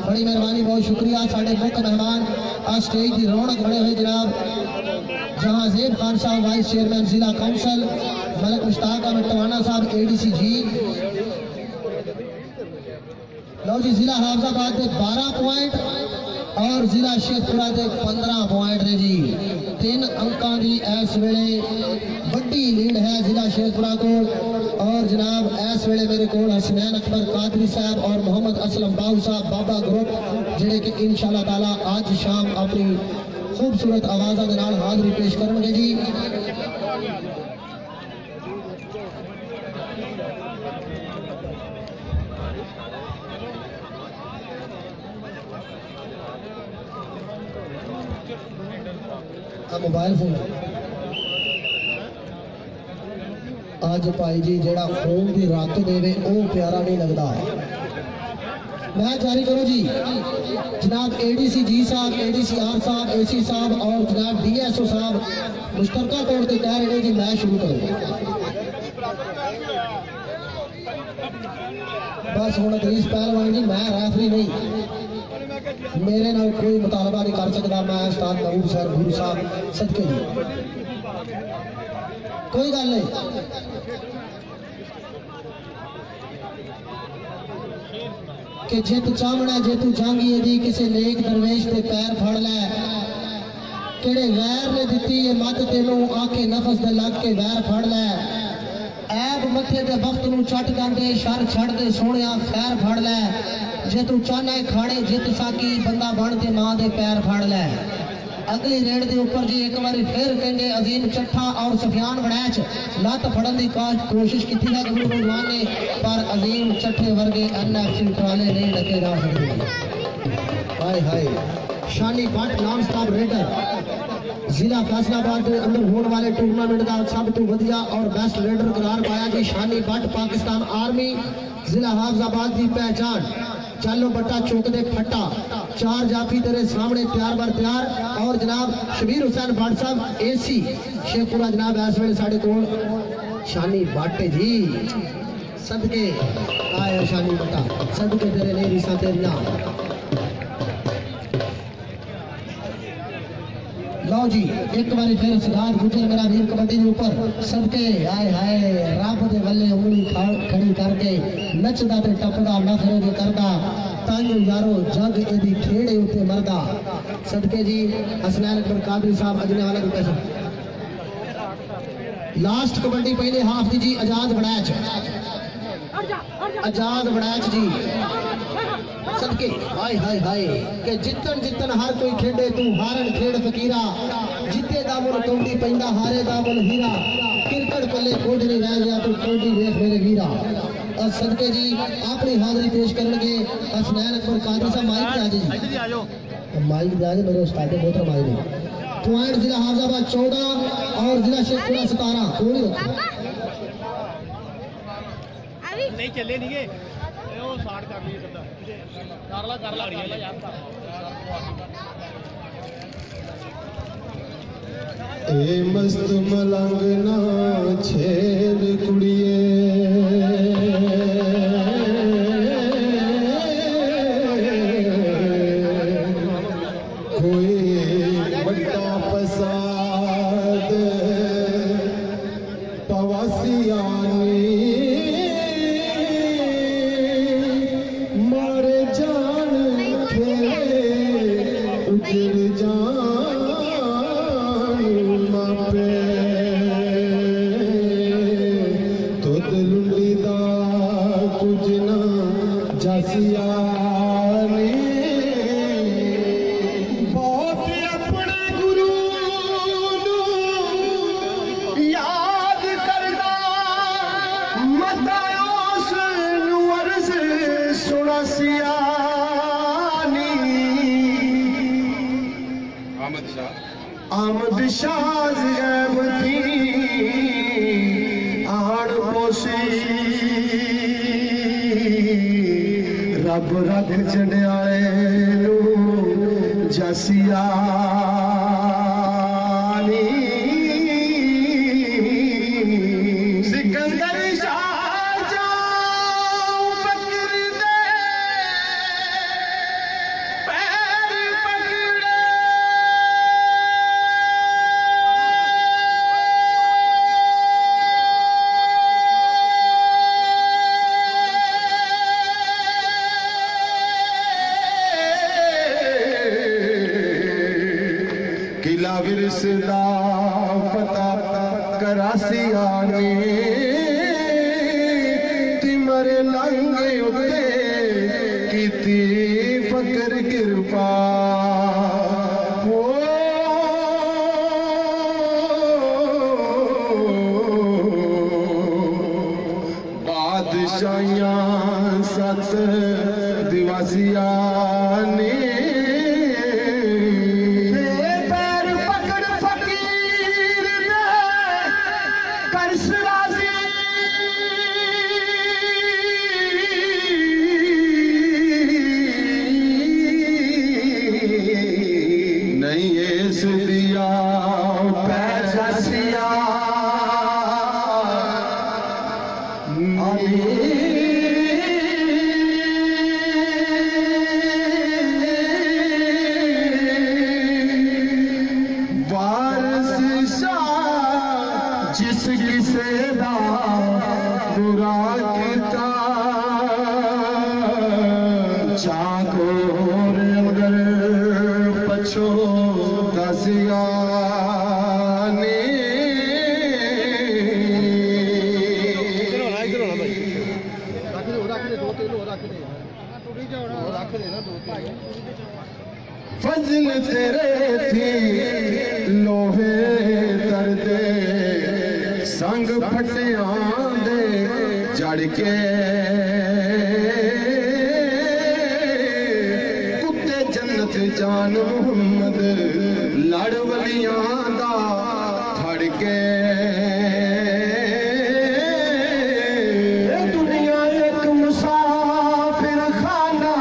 बड़ी मेहरबानी बहुत शुक्रिया। साढ़े मुख्य मेहमान आज स्टेज की रौनक बने हुए जनाब जहांजेब खान साहब वाइस चेयरमैन जिला काउंसिल मलिक मुश्ताक अहमद टवाना साहब ADC जी। लो जी जिला हाफजाबाद के 12 पॉइंट और जिला शेखपुरा के 15 पॉइंट ने जी 3 अंकों की इस वेले बड़ी लीड है जिला शेखपुरा को। और जनाब इस वेले मेरे को हसनैन अकबर कादरी साहब और मोहम्मद असलम बाहू साहब बाबा ग्रुप जिहड़े कि इंशाअल्लाह ताला आज शाम अपनी खूबसूरत आवाज़ों के नाल हाज़री पेश करेंगे जी। मोबाइल फोन आज भाई जी जेड़ा खून की रत देवे वो प्यारा नहीं लगता। मैं जारी करो जी जनाब ADC जी साहब ADC आर साहब AC साहब और जनाब DSO साहब मुश्तरका तौर पर कह रहे जी मैं शुरू करूँ बस हूँ अदरीस पहलवान जी मैं रेफरी नहीं मेरे नाल कोई मुतालबा नहीं कर सकता। मैं उस्ताद महबूब सर गुरु साहब सदके जी कोई गल नहीं। कि जे तू चावना जे तू जांगी दी किसी नेक दरवेश ते पैर फड़ लै केड़े गैर ने दिती ये मत तेनू आके नफस दे लग के वैर फड़ लै ऐब मथे दे वक्त नू चट जांदे शर छड़ दे सोहणिया खैर फड़ लै जे तू चाहना है खाने जित साकी बंदा बन के मां दे पैर फड़ लै। अगली रेड के ऊपर जी एक बार फिर कहेंगे अजीम चट्ठा और सफियान वड़ैच लत फड़न की कोशिश की है गबरू नौजवान ने पर अजीम चट्ठे वर्गे NFC ट्राले नहीं लगे जा सकते। हाय हाय शानी भट्ट नाम साहब रेडर जिला फैसलाबाद के अंदर होने वाले टूर्नामेंट का सब तो वधिया और बेस्ट रेडर करार पाया जी शानी भट्ट पाकिस्तान आर्मी जिला हाफजाबाद की पहचान चलो बट्टा चौक दे फट्टा 4 जाफी तेरे सामने तैयार बर तैयार। और जनाब शबीर हुसैन भट्ट साहब AC शेखपुरा जनाब इस वेले साढ़े कोल शानी भट्ट जी सदके आए शानी बट्टा सदके तेरे नहीं रिसा तेरिया। लो जी एक बार फिर सिद्धार्थ गुजर मेरा वीर कबड्डी के ऊपर सबके आए हाय रब दे वल्ले उंगली खड़ी करके नचदा ते टपदा नखरे जो करदा ताइयो यारो जग एदी खेड़े उते मरदा सदके जी हसनैन अकबर कादरी साहब अजने वाला को पैसा लास्ट कबड्डी पहले हाफ दी जी आजाद वड़ैच जी सदके हाय हाय हाय के जितन जितन हर कोई खेडे तू हारन खेड़ फकीरा जिते दा मुल कौडी पैंदा हारे दा मुल हीरा क्रिकेट पल्ले कुछ नहीं रह गया तू कौडी देख मेरे वीरा। और सदके जी अपनी हाजिरी पेश करेंगे हसनैन अकबर कादरी साहब माइक पे आ जी माइक पे आ मेरे उस्ताद मोहतरम आए ने पॉइंट जिला हाफजाबाद 14 और जिला शेखपुरा 17 कोई नहीं चले नहीं गए वो साठ कर लिए कर ला यार ए मस्त मलंग ना छेद कुड़िए कोई बड़ा फसाद पवासियानी मारे जान थे उजड़ जान मापे तो लुंडी दा कुछ ना जसियानी बहुत अपने गुरु याद करदा मतायोस वर्ष सुनसियानी अहमद शाह आमद शाज गैब थी आड़ पोसी रब रख जंडियाले नू जसिया सिकंदर शाह जाऊं फकीर दे पैर पकड़े किला विरसदा पता करासी आने तिमरे लंगे उते कीती फकर कृपा हो बादशाहियां सत दिवासिया ने जिस किसे दा बुरा किता चाकोर अगर पछो दसिया ने फजल तेरे थी लोहे दर्दे संग फटियां दे जड़ के कुत्ते जन्नत जान मुहम्मद लड़ वलियां दा फड़ के दुनिया एक मुसाफिर खाना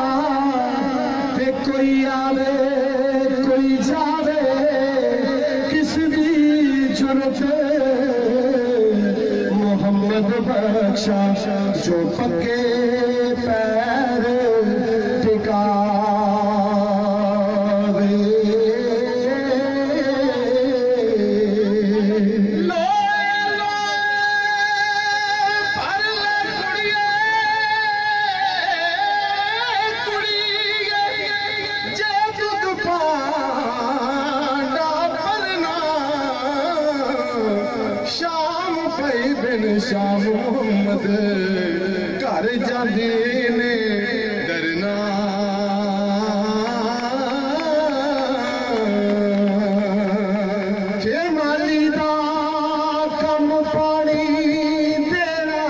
पे कोई आवे कोई जावे किस दी जुर्रत बख्शा जो पक्के पैर टिकावे शाम मोहम्मद घर जाते ने डरना जे माली दा कम पानी देना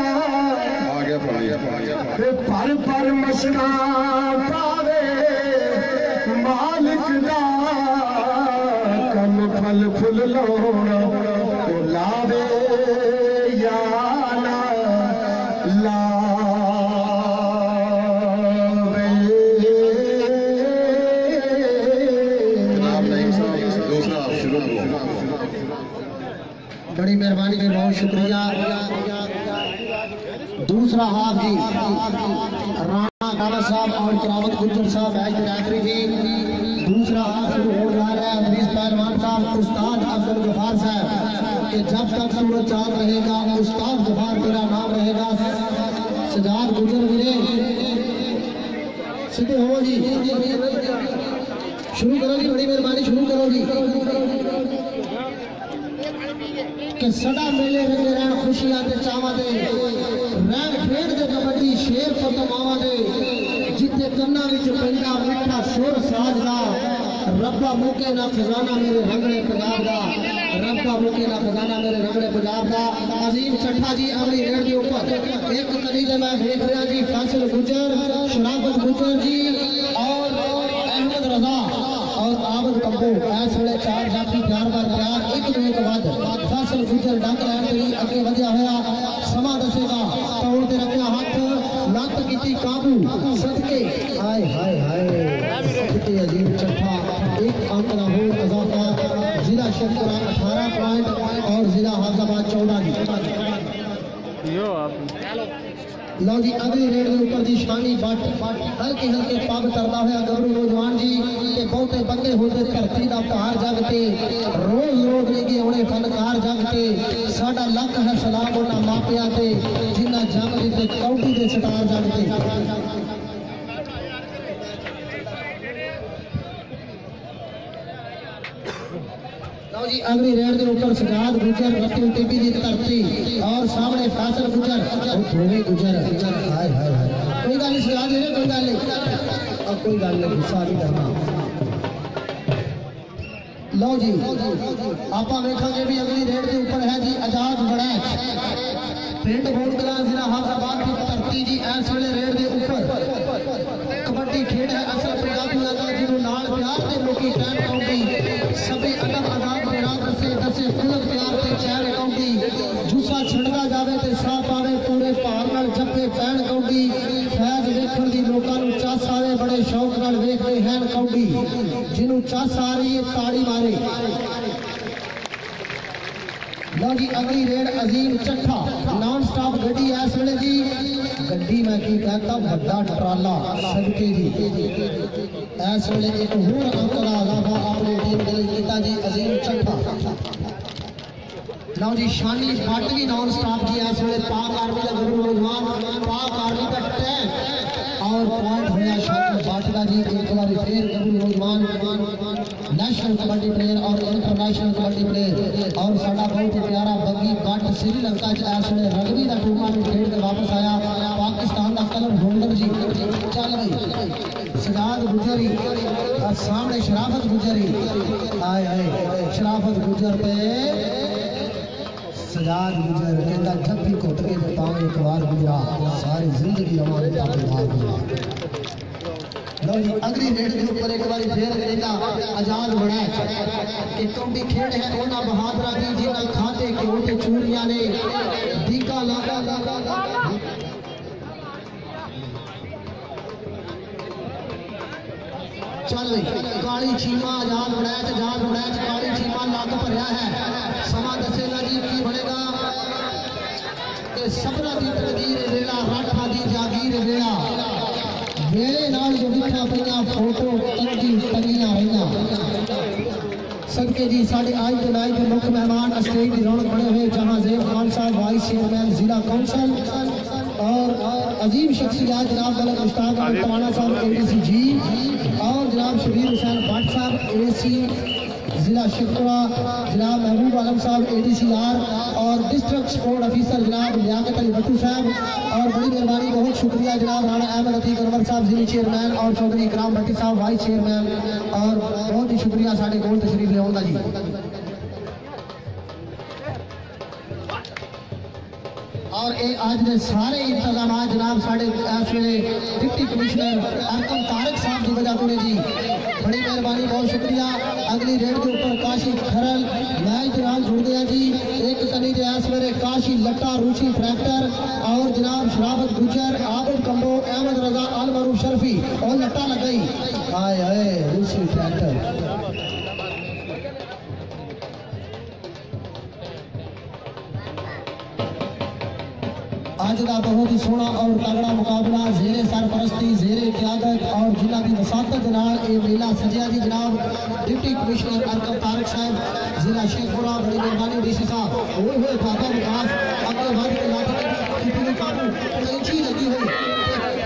आ गया पर मसना पावे मालिक दा कम फल फुल लोना तो लावे बड़ी मेहरबानी जी, बहुत शुक्रिया। दूसरा हाफ जी राणा कावत साहब और करावत गुज्जर साहब मैच के रेफरी जी। दूसरा हाफ शुरू हो जा रहा है। हफीज पहलवान साहब उस्ताद अब्दुल गफार साहब कि जब तक सूरज चांद रहेगा उस्ताद गफार तेरा नाम रहेगा। सजाद गुजर वीरे सीधे हो जी, शुरू करो जी, बड़ी मेहरबानी शुरू करो जी। कि सदा मेले रंगे रहन खुशियां ते चावां दे रंग खेड दे कबड्डी शेर पतमावा दे जिथे कन्ना विच पैंदा मिठा सुर साज दा रब्बा मुके ना खजाना मेरे रंगड़े पंजाब दा रब्बा मुके ना खजाना मेरे रंगड़े पंजाब दा। अजीम चट्ठा जी अगली रेड के ऊपर एक कनीले मैं देख रहा जी फैसल गुजर, शराफत गुजर जी और अहमद रजा और आबद देखो इस वे 4 जाफी प्यार बार प्यार एक दो एक बाद फैसल गुजर डंग लैन तो अगे वधिया होया समा दसेगा तौड़ ते रखिया हाथ लत की काबू सदके हाय हाय हाय सदके अजीम चट्ठा एक अंक का हो इजाफा जिला शेखपुरा 18 पॉइंट और जिला हाफिजाबाद 14 लो जी अगली रेड के ऊपर जी शानी बट हल्के हल्के पग तरदा होया गबरू नौजवान जी के बहुते बंदे होते धरती का भार जगते रोज रोज लेके आने फनकार जगते साडा लक है सलाम उन्होंने मापिया ते जिन्ना जंग दिते कौडी के स्टार जगते जी अगली रेड के ऊपर सजाद गुजर रतन टीपी की धरती और सामने फैसल गुजर धोनी गुजर हाय हाय हाय कोई गल नहीं सजाद ले कोई गल नहीं अब कोई गल नहीं गुस्सा नहीं करना लो जी आप वेखांगे भी अगली रेड के ऊपर है जी आजाद बड़ा पिंड बोलगला जिला हाफिजाबाद की धरती जी इस वे रेड के ऊपर कबड्डी खेड है असल पंजाबियों का जिन्होंने नाल प्यार के लोकी टैन काउंटी सभी अदब आजाद मेरा दसे दसे खुलत प्यार के चैन काउंटी जुस्सा छड़दा जावे ते साफ आवे पूरे भार नाल जप्पे पैन काउंटी फैज देखण दी लोकां नूं चस आवे बड़े शौक नाल वेखदे हैं काउंटी जिन्हों चस आ रही है ताड़ी मारे लो जी अगली रेड अजीम चट्ठा नॉन स्टॉप गड्डी इस वे जी गड्डी मैं की कहता बड़ा ट्राला सदके जी इस वे एक होर अंक का इजाफा अपनी टीम के लिए किया जी अजीम चट्ठा लो जी शानी भट्ट भी नॉन स्टॉप जी इस वे पाक आर्मी का गुरु नौजवान पाक आर्मी का टैंक और पॉइंट होया शानी भट्ट का जी एक बार फिर गुरु नौजवान नेशनल कबड्डी प्लेयर और इंटरनेशनल कबड्डी प्लेयर और साडा बहुत ही प्यारा बग्गी भट्ट श्रीलंका इस वे रग्बी का टूर्नामेंट खेल के वापस आया पाकिस्तान का कलर होल्डर जी चल भाई सजाद गुजरी और सामने शराफत गुजरी आए आए शराफत गुजर पे सजाद गुजर कहता जप्पी घुट के पावे एक बार गुजरा सारी जिंदगी हमारे ताबेदार गुजरा लो जी अगली रेड के ऊपर एक बार फिर कहता आजाद बड़ा कि कौडी खेड है ओना बहादुरा की जिन्ना खाते के उठे चूड़ियां ने दीका लागा चल काली चीमा आजाद बड़ा काली चीमा लग भरिया है समा दसेगा जी की बनेगा कि सबरा दी तकदीर वेला राठा दी जागीर वेला वेले नाल जो लिखा पईया फोटो तंगी तंगियां रहियां सदके जी साढ़े आज के नाइट के मुख्य मेहमान स्टेज की रौनक बने हुए जहां ज़ेब खान साहब वाइस चेयरमैन जिला काउंसिल और अजीम शख्सियत जनाब मलिक मुश्ताक अहमद तवाना साहब एडीसी जी और जनाब शबीर हुसैन भट्ट साहब एसी जिला शेखपुरा जनाब महबूब आलम साहब ADCR और डिस्ट्रिक्ट स्पोर्ट ऑफिसर जनाब लियाकत अली भट्टू साहब और बड़ी मेहरबानी बहुत शुक्रिया जनाब राणा अहमद अतीक अनवर साहब जिले चेयरमैन और चौधरी इकराम भट्टी साहब वाइस चेयरमैन और बहुत ही शुक्रिया साढ़े कोल तशरीफ लिया जी और ये आज के सारे इंतजाम जनाब साढ़े इस वे deputy commissioner Arkham Tariq sahab की वजह से जी बड़ी मेहरबानी बहुत शुक्रिया अगली रेड के ऊपर काशी खरल मैच जनाब जुड़ गया जी एक तनी जो इस वे काशी लट्टा रूसी ट्रैक्टर और जनाब शराफत गुजर आबिद कम्बो अहमद रजा अल मरूफ शरफी और लट्टा लग गई आए आए रूसी ट्रैक्टर आज का बहुत ही सोहना और तगड़ा मुकाबला जेरे सरपरस्ती जेरे क्यादत और जिला की वसाकत मेला सजिया जी जनाब डिप्टी कमिश्नर अरकम तारक साहब जिला शेखपुरा बड़ी मेहरबानी DC साहब हुए हुए फाका विकास अगे बढ़ के लाठी काबू कैंची लगी हुई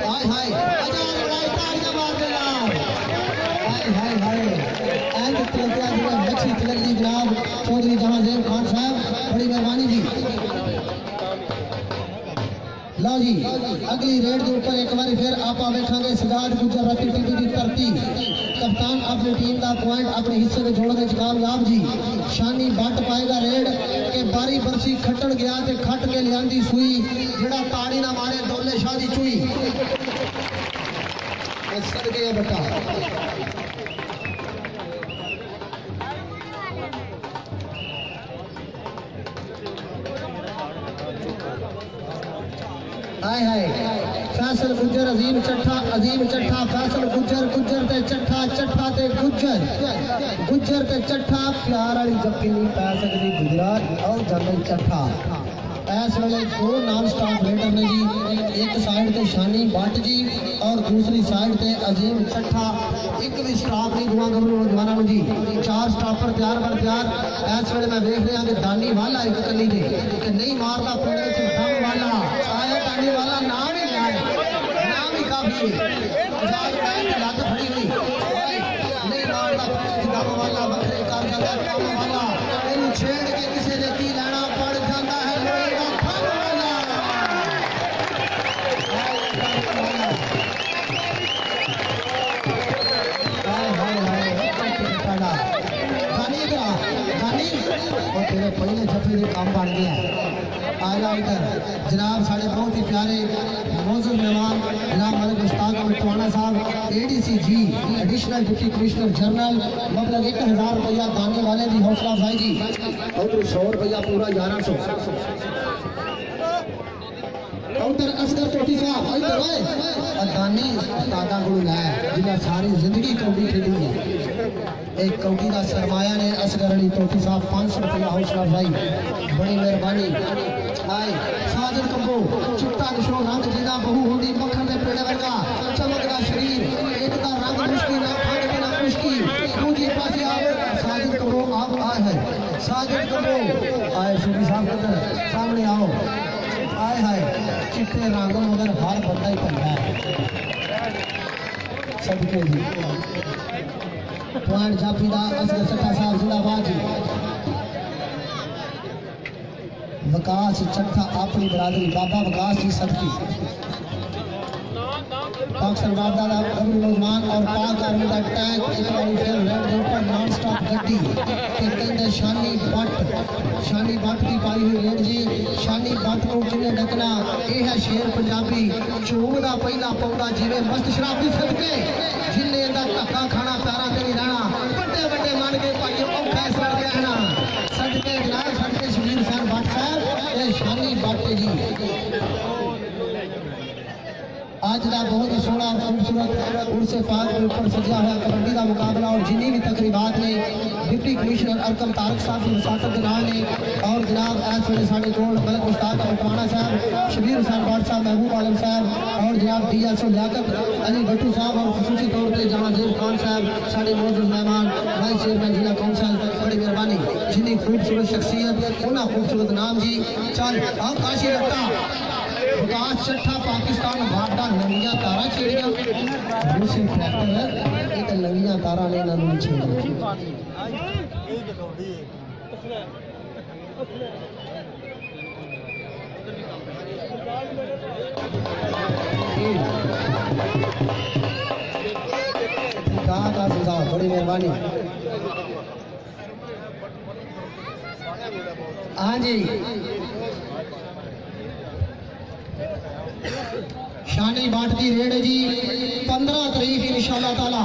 हाय हाय आजाद बड़ाई तालियां मार देना हाय हाय हाय एंड तिलकिया जी मच्छी तिलक जी जनाब चौधरी जहां ज़ेब खान साहब बड़ी मेहरबानी जी लो जी अगली रेड के ऊपर एक बार फिर आप वेखांगे सिद्धार्थ गुजर रति टीवी की धरती कप्तान अपनी टीम का पॉइंट अपने हिस्से में जोड़ने कामयाब जी शानी बट पाएगा रेड के बारी बरसी खट्टन गया ते खट के लियांदी सुई जेड़ा ताड़ी ना मारे दौले शाह दी चुई सद गया बेटा हाय हाय फैसल गुज्जर अजीम चट्ठा फैसल गुज्जर ते चट्ठा ते गुज्जर ते चट्ठा प्यार वाली जप्पी नहीं पै सकती गुजरात और जनरल चट्ठा इस वेले दो नॉन स्टॉप रेडर ने जी एक साइड ते शानी भट्ट जी और दूसरी साइड ते अजीम चट्ठा एक भी स्टॉप नहीं दुआ गबरू नौजवानों जी चार स्टॉपर तैयार बर तैयार इस वेले मैं देख रहा कि दानी वाला एक कली ने कि नहीं मारदा पिंड विच दम वाला आया दानी वाला नाम ही काफी लत फड़ी हुई नहीं मारदा दम वाला बखरे कर जाता दम वाला इन्हू छेड़ के किसी ने की लेना पड़ जाता है तेरे पहले जफे के काम बन गया आजा इधर जनाब साढ़े बहुत ही प्यारे मौजूद मेहमान जनाब मलिक मुश्ताक अहमद टवाना साहब एडीसी जी एडिशनल डिप्टी कमिश्नर जनरल मतलब 1000 रुपया दाने वाले की हौसला अफजाई जी और 100 रुपया पूरा 1100 उधर असगर टोटी साहब इधर आए अदानी उस्तादा को लै जिन्हें सारी जिंदगी कौड़ी खेली है एक कौड़ी का सरमाया ने असगर अली टोटी साहब 500 रुपया हौसला अफजाई बड़ी मेहरबानी आए साजिद कब्बो चिट्टा निशो रंग जिदा बहु होंदी मक्खन दे पेड़े वर्गा चमकदा शरीर एक दा रंग मुश्किल ना खंड बिना मुश्किल दूजी पासे आवे साजिद कब्बो आप आए है साजिद कब्बो आए सूफी साहब किधर सामने आओ आए हाय चिट्टे रंग मगर हर बंदा ही भंडा है सदके जी पॉइंट जाफीदा असगर चट्टा साहब जिंदाबाद जी विकास चट्ठा अपनी बरादरी बाबा विकास जी सदकी पाकिस्तान वादा का गबरू नौजवान और पाक आर्मी का टैंक एक बार फिर रेड के ऊपर नॉन स्टॉप गड्डी के कहते शानी भट्ट की पाई हुई रेड जी शानी भट्ट को जिन्हें डकना यह है शेर पंजाबी झूम का पहला पौधा जिवे मस्त शराबी सदके जिन्हें धक्का खाना प्यारा ते नहीं रहना बड़े बड़े मन के भाइयों को फैसला कहना सदके जनाब सदके शबीर हुसैन भट्ट साहब ये शानी भट्ट जी आज का बहुत ही सोहना और खूबसूरत उर्से पाक के ऊपर सजा हुआ कबड्डी का मुकाबला और जिन्नी भी तकरीबात ने deputy commissioner Arkham Tariq sahab की मुसाफत के नाम ने और जनाब इस वेले साढ़े कोल मलिक मुश्ताक अहमद टवाना साहब शबीर हुसैन भट्ट साहब महबूब आलम साहब और जनाब DSO लियाकत अली भट्टू साहब और खसूसी तौर पर जहांगीर खान साहब साढ़े मौजूद मेहमान वाइस चेयरमैन जिला कौंसल बड़ी मेहरबानी जिन्नी खूबसूरत शख्सियत उन्हें खूबसूरत नाम जी चल काशी लगता विकास चट्ठा पाकिस्तान वादा नविया तारा छेड़िया रूसी ट्रैक्टर एक नविया तारा ने ना नहीं छेड़ा कहाँ का सुझाव बड़ी मेहरबानी हाँ जी शानी बाट की रेड जी 15 तरीक इंशाअल्लाह ताला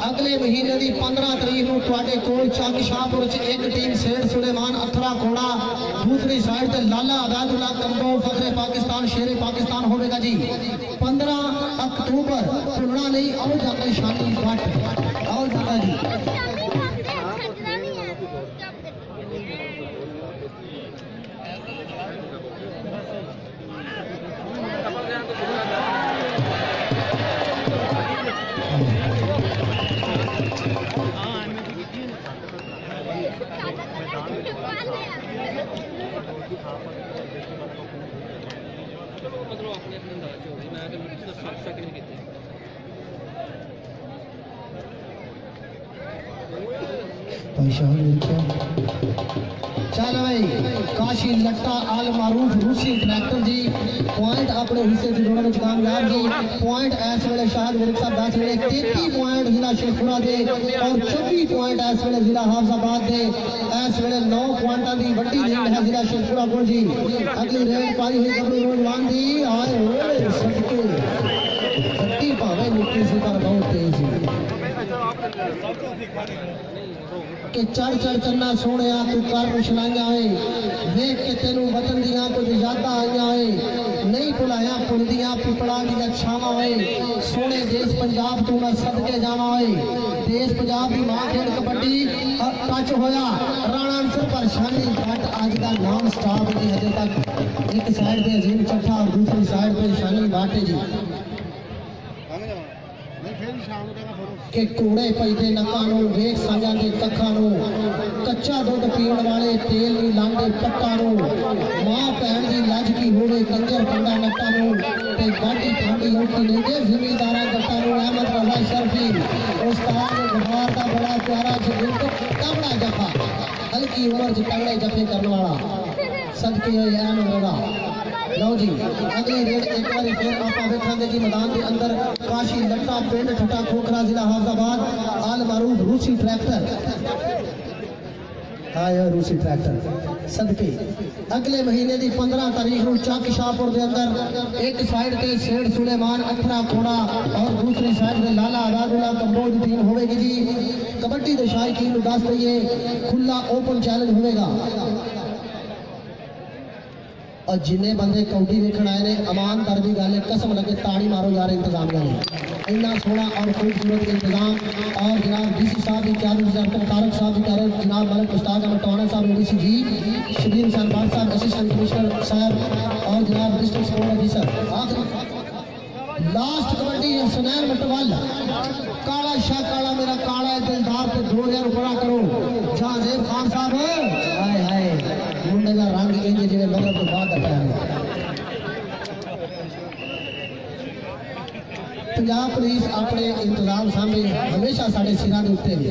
अगले महीने की 15 तरीक को तुहाडे कोल चक शाहपुर एक टीम सेठ सुलेमान अथरा घोड़ा दूसरी साइड से लाला अबादुल्ला कंबो फखरे पाकिस्तान शेरे पाकिस्तान होगा जी 15 अक्टूबर भुलना नहीं आओ जाते शानी बाट आओ जाता जी चल भाई काशी लट्टा आल मारूफ रूसी ट्रैक्टर जी पॉइंट अपने हिस्से से जोड़ने में कामयाब जी पॉइंट इस वेले शाहद विरक साहब 10 वेले 33 पॉइंट जिला शेखपुरा दे और 24 पॉइंट इस वेले जिला हाफजाबाद दे इस वेले 9 पॉइंटां दी वड्डी लीड है जिला शेखपुरा को जी अगली रेड पाई हुई गबरू नौजवान दी आए ओए सदके गड्डी भावे निकली सी पर बहुत तेज जी कि चढ़ चढ़ चन्ना सोने तू कर उछलाइया है वेख के तेनू वतन दियां कुछ यादा आईया है नहीं भुलाया भुलदियां पिपड़ा दी छावां है सोने देश पंजाब तू मैं सदके जावां है देश पंजाब की मां खेल कबड्डी टच होया राणा अंसर पर शानी भट्ट आज का नाम स्टाफ जी हजे तक एक साइड पे अजीम चट्ठा और दूसरी साइड पे शानी भट्ट जी के कूड़े पैदे नक्कां नूं वेख सांझां दे कक्खां नूं कच्चा दुध पीण वाले तेल नहीं लांदे पट्टां नूं मां भैन दी लज की होवे कंजर पंडा नट्टां नूं ते गाड़ी ठांडी होके लेंदे जिमीदारां जट्टां नूं अहमद रजा शरफी उस्ताद गफार दा बड़ा प्यारा जगिंद तगड़ा जफा हल्की उम्र च तगड़े जफे करने वाला सदके होए अहमद रजा लो जी अगली रेड एक बार फिर आप वेखांगे जी मैदान के अंदर काशी लट्टा पिंड ठट्टा खोखरा जिला हाफजाबाद आल मारूफ रूसी ट्रैक्टर रूसी ट्रैक्टर सदके अगले महीने की 15 तारीख को चक शाहपुर के अंदर एक साइड पे शेर सुलेमान अठरा खोड़ा और दूसरी साइड पे लाला आजादुल्ला कंबोज टीम होगी जी कबड्डी के शायकीन दस रहिए खुला ओपन चैलेंज होगा और जिन्हें बंदे कौडी वेखण आए ने ईमानदार की गल है कसम लगे ताड़ी मारो यार इंतजामिया ने इन्ना सोहना और खूबसूरत इंतजाम और जनाब डीसी साहब की क्यादत तारक साहब की क्यादत जनाब मलिक मुश्ताक अहमद टवाना साहब एडीसी जी शबीर हुसैन बाग साहब असिस्टेंट कमिश्नर साहब और जनाब डिस्ट्रिक्ट स्पोर्ट ऑफिसर आखिर लास्ट कबड्डी है सुनैन मटवाल काला शाह काला मेरा काला दिलदार पे 2000 रुपया करो जहां जेब खान साहब हाय हाय मुंडे का रंग इंज जिवें मगर तो बाद पंजाब पुलिस अपने इंतजाम सामने हमेशा साढ़े सिरां दे उत्ते ने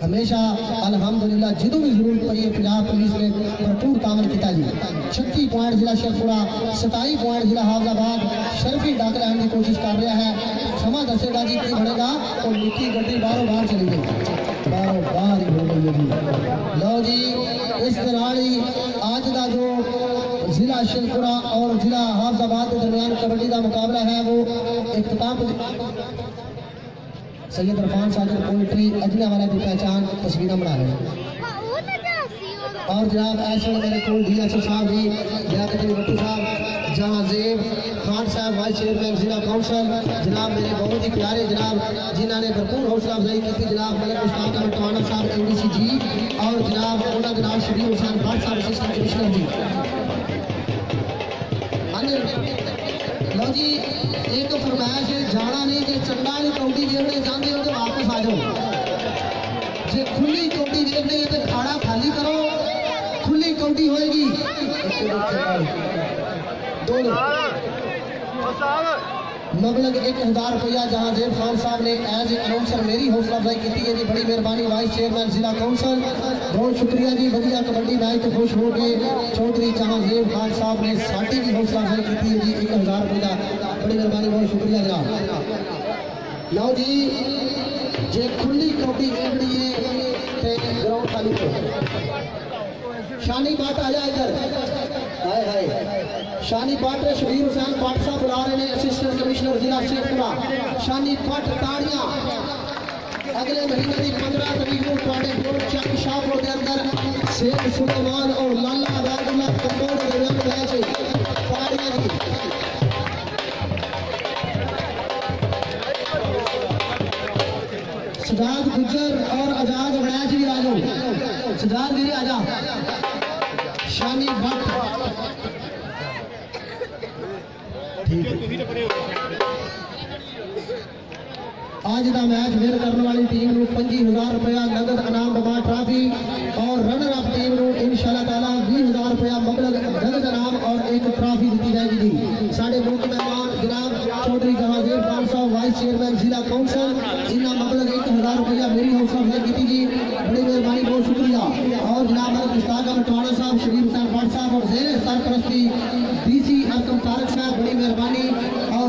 हमेशा अलहमदुलिल्लाह जो भी जरूरत पई है पंजाब पुलिस ने भरपूर तामन किया जी 36 पॉइंट जिला शेखपुरा 27 पॉइंट जिला हाफजाबाद शरफी डाक रहने की कोशिश कर रहा है समा दसेगा जी की बनेगा और निकी गड्डी बारों बाहर चली गई बारों बाहर ही हो गई जी लो जी इस दौरान ही आज का जो जिला शेखपुरा और जिला हाफजाबाद के दरमियान कबड्डी का मुकाबला है वो इख्तिताम सैयद इरफान साजिद पोइट्री अजला वाला की पहचान तस्वीरें बना रहे हैं और जनाब ऐसे मेरे को डीएसओ साहब जी जनाब भट्टू साहब जहांजेब खान साहब वाइस चेयरमैन जिला काउंसिल जनाब मेरे बहुत ही प्यारे जनाब जिन्होंने भरपूर हौसला अफजाई की जनाब मलिक मुश्ताक अहमद टवाना साहब एडीसी जी और जनाब उन्होंने जनाब शबीर हुसैन भट्ट साहब असिस्टेंट कमिश्नर जी लो जी एक फरमाइश जाना नहीं कि चंडा नहीं कौडी देखने चाहते हो तो वापस आ जाओ जे खुली कौडी देखने तो खाड़ा खाली करो खुली कौडी होएगी मबलग 1000 रुपया जहांजेब खान साहब ने एज ए अनाउंसर मेरी हौसला अफजाई की है जी बड़ी मेहरबानी वाइस चेयरमैन जिला काउंसिल बहुत शुक्रिया जी बढ़िया कबड्डी मैच तो खुश हो गए चौधरी जहांजेब खान साहब ने साड़ी की हौसला अफजाई की है जी 1000 रुपया बड़ी मेहरबानी बहुत शुक्रिया जनाब लो जी जे खुली कबड्डी देखनी है ते ग्राउंड खाली करो शानी बाट आ जाए इधर हाय हाय शानी पाट शबीर हुसैन पाट साहब बुला रहे हैं असिस्टेंट कमिश्नर जिला शेखपुरा शानी पाट ताड़ियां अगले महीने की 15 तारीख को थोड़े चक शाहपुर के अंदर शेख सुलेमान और लाला आजादुल्ला कंबोज के दरमियान मैच ताड़ियां की सजाद गुज्जर और आजाद अवैच भी आ जाओ सजाद गिरी आजा शानी भट्ट आज का मैच विन करने वाली टीम को 25,000 रुपया नगद इनाम बमा ट्रॉफी और रनर अप टीम को इंशाअल्लाह ताला 20,000 रुपया मबलग नगद इनाम और एक ट्रॉफी दी जाएगी जी साढ़े मुख्य मेहमान जनाब चौधरी जहांजेब खान साहब वाइस चेयरमैन जिला काउंसिल इन्हें मबलग 1,000 रुपया मेरी हौसला अफजाई की जी बड़ी मेहरबानी बहुत शुक्रिया और जनाब मुश्ताक अहमद टवाना साहब शबीर हुसैन भट्ट साहब और जेर सरपरस्ती डीसी अरकम तारक साहब बड़ी मेहरबानी और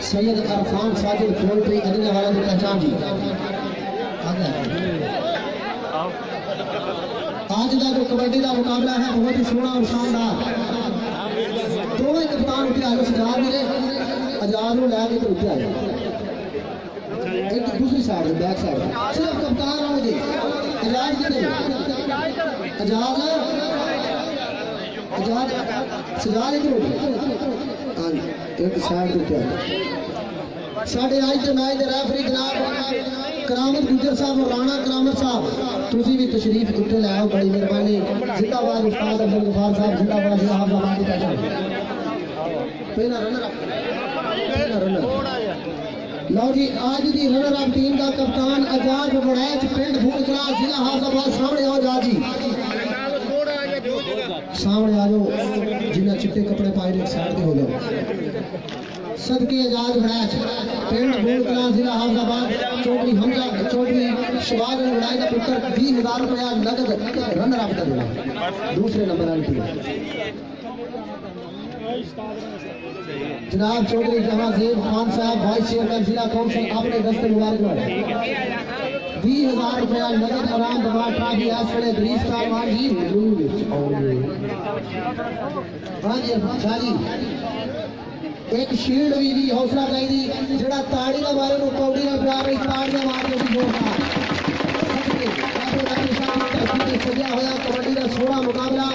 सैयद इरफान साजिद पोल्ट्री अदले वाला की पहचान जी आज का जो कबड्डी का मुकाबला है बहुत ही सोहना और शानदार दोवें कप्तान उत्ते आए सजा मेरे आजाद को लैके तो उत्ते आए एक दूसरी साइड बैक साइड सिर्फ कप्तान आओ जी आजाद कितने आजाद सजाद इधर हाँ एक साइड उत्ते आए साढ़े आज के मैच के रेफरी जनाब करामत गुजर साहब और राणा करामत साहब तुसी भी तशरीफ उत्ते ले आओ बड़ी मेहरबानी जिंदाबाद उस्ताद अब्दुल गफार साहब जिंदाबाद जिंदाबाद की पैसा पहला रनर लो जी आज की रनर अप टीम का कप्तान आजाद बड़ैच पिंड भूलकला जिला हाफिजाबाद सामने आओ जा जी सामने आ जाओ जिन्हें चिट्टे कपड़े पाए एक साइड पे हो जाओ सदके आजाद बड़ैच पिंड भूलकला जिला हाफिजाबाद चौधरी हमजा चौधरी शबाज बड़ाई का पुत्र 20,000 रुपया नगद रनर अप का देना दूसरे नंबर वाली टीम जनाब चौधरी जहांजेब खान साहब वाइस चेयरमैन जिला काउंसिल अपने दस्ते मुबारक 20,000 रुपया नगद आराम दवा ट्रॉफी आसफले ग्रीस का मान जी हाँ जी शाह जी एक शील्ड भी दी हौसला चाहिए जड़ा ताड़ी ना मारे नु कौड़ी ना प्यार रही ताड़ियां मार के जोरदार सजा होया कबड्डी का 16 मुकाबला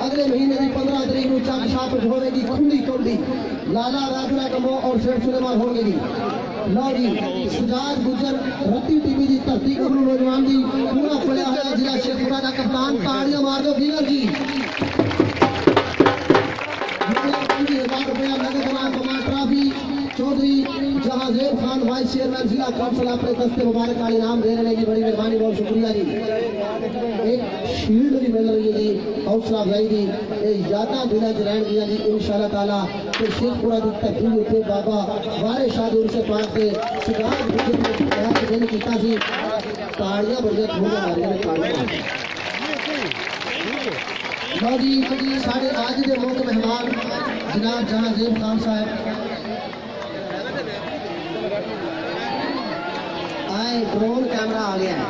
अगले महीने की 15 तारीख को चक शाह पर होगी खुली कौड़ी लाला राजपुरा कमो और शेख सुलेमान होगी लो जी सुजात गुजर रत्ती टीवी की धरती गबरू नौजवान जी पूरा पड़िया होया जिला शेखपुरा का कप्तान ताड़ियां मार दो विनर जी 20,000 रुपया नगद इनाम trophy Chaudhary Jahanzeb Khan vice chairman जिला काउंसिल अपने दस्ते मुबारक का इनाम दे रहे हैं जी बड़ी मेहरबानी बहुत शुक्रिया जी एक शील्ड भी मिल रही है जी हौसला अफजाई दी यादा दिल च रहन गिया जी इंशाअल्लाह ताला ते शेखपुरा की धरती उत्ते बाबा वारे शाह उनसे पाक के सुजात गुजर ने बहुत दिन कीता सी ताड़ियां बड़ियां ठोड़ मारियां ने ताड़ियां लो जी साढ़े आज के मुख्य मेहमान जनाब जहांजेब खान साहब आए ड्रोन कैमरा आ गया है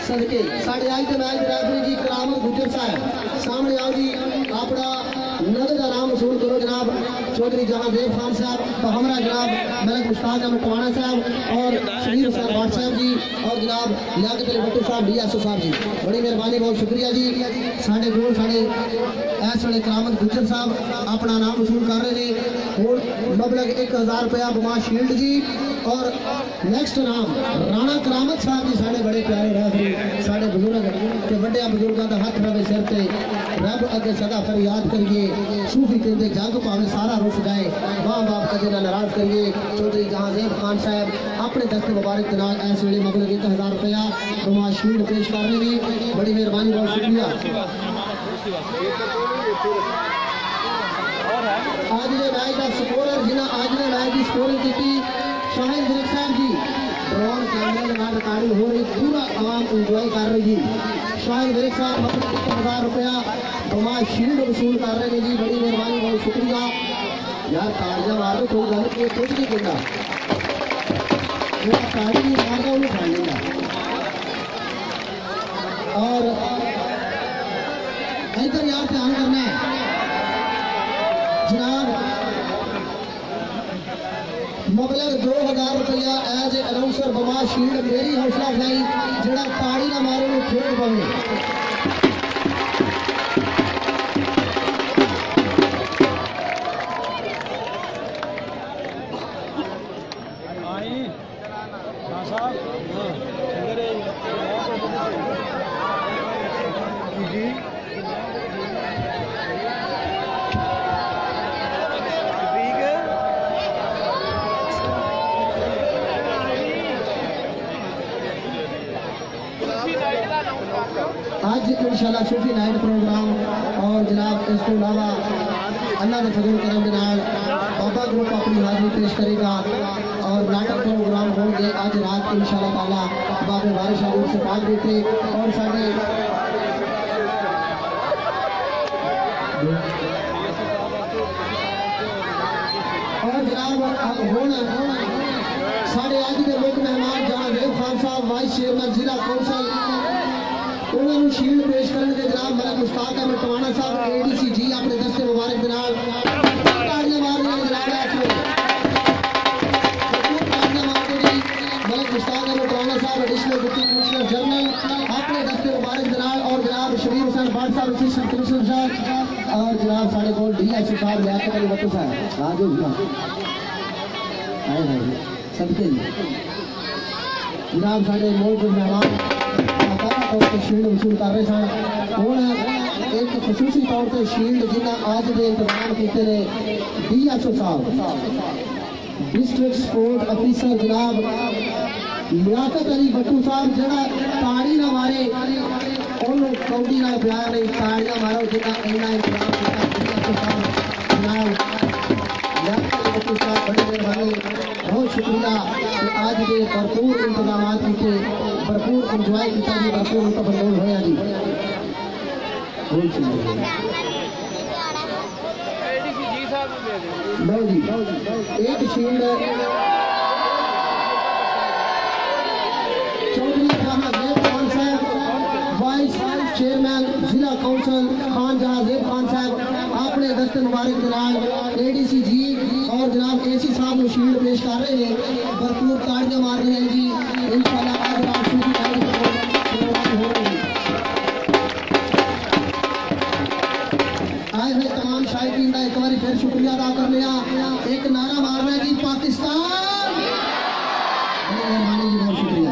सदके साढ़े आज के मैच रेफरी जी करामत गुजर साहब सामने आओ जी अपना नगद आराम वसूल करो जनाब चौधरी जहांजेब खान साहब तो हमारा जनाब मलिक मुश्ताक अहमद टवाना साहब और शहीद हुसैन भट्ट साहब जी और जनाब लियाकत अली भट्टू साहब DSO साहब जी बड़ी मेहरबानी बहुत शुक्रिया जी साढ़े कोल साढ़े इस वे करामत गुजर साहब अपना नाम वसूल कर रहे हैं और मबलग 1,000 रुपया बमा शील्ड जी और नेक्स्ट नाम राणा करामत साहब जी साढ़े बड़े प्यारे रेफरी साढ़े बुजुर्ग के बड़े बुजुर्गों का हाथ रवे सिर पे रब अगे सदा फरियाद करिए सूफी कहते जग भावे सारा रुस जाए मां बाप कदे ना नाराज करिए चौधरी जहांजेब खान साहब अपने दस्ते मुबारक के नाल इस वे मबलग 1,000 रुपया बमा शील्ड पेश कर रहे हैं बड़ी मेहरबानी बहुत शुक्रिया आज के मैच का स्कोरर जिन्हें आज के मैच की स्कोरिंग की शाहिद विरक साहब जी ड्रोन कैमरे के नाल रिकॉर्डिंग हो रही पूरा आवाम इंजॉय कर रही जी शाहिद विरक साहब 1,000 रुपया बमा शील्ड वसूल कर रहे हैं जी बड़ी मेहरबानी बहुत शुक्रिया यार ताड़ियां मार दो कोई गल कुछ नहीं कहता ताड़ी नहीं मारता उन्हें खा लेगा और इधर यार ध्यान करना है जनाब मबलग 2,000 रुपया एज ए अनाउंसर बमा शील्ड मेरी हौसला अफजाई जड़ा ताड़ी ना मारे वो खेल पवे आज इंशाल्लाह सूफी नाइट प्रोग्राम और जनाब इसके अलावा अल्लाह के फजल करम के नाल बाबा ग्रुप अपनी हाजिरी पेश करेगा और नाटक प्रोग्राम होंगे आज रात इंशाल्लाह ताला बाबे वारिस शाह से पाक देते और साढ़े और जनाब साढ़े आज के मुख्य मेहमान जहांजेब खान साहब वाइस चेयरमैन जिला काउंसिल उन्होंने शील्ड पेश करने के जनाब मलिक मुश्ताक अहमद टवाना साहब ADC जी अपने दस्ते मुबारक के नाल ताड़ियां मार रहे हैं जनाब साहब लियाकत अली भट्टू साहब राजू जी आए हैं सबके जनाब साढ़े मौजूद मेहमान तौर पर शील्ड वसूल कर रहे सन हूँ एक खसूसी तौर पर शील्ड जिन्हें आज के इंतजाम किए ने DSO साहब डिस्ट्रिक्ट स्पोर्ट ऑफिसर जनाब लियाकत अली भट्टू साहब जरा ताड़ी ना मारे उन्होंने कौड़ी ना प्यार नहीं ताड़ियां मारो जिन्हें इन्ना इंतजाम किया जनाब लियाकत अली भट्टू साहब बड़ी मेहरबानी बहुत शुक्रिया कि आज के भरपूर इंतजाम किए भरपूर इंजॉय किया जी भरपूर मुतफल होया जी लो जी एक शील्ड चौधरी जहांगीर खान साहब वाइस चेयरमैन जिला काउंसिल खान जहांगीर खान साहब अपने दस्ते मुबारक के नाल ADC जी और जनाब AC साहब को शील्ड पेश कर रहे हैं भरपूर ताड़ियां मार रहे हैं जी इंशाल्लाह आज रात की हो रही है आए हुए तमाम शायकीन का एक बार फिर शुक्रिया अदा करने एक नारा मारना है जी पाकिस्तान मेहरबानी जी बहुत शुक्रिया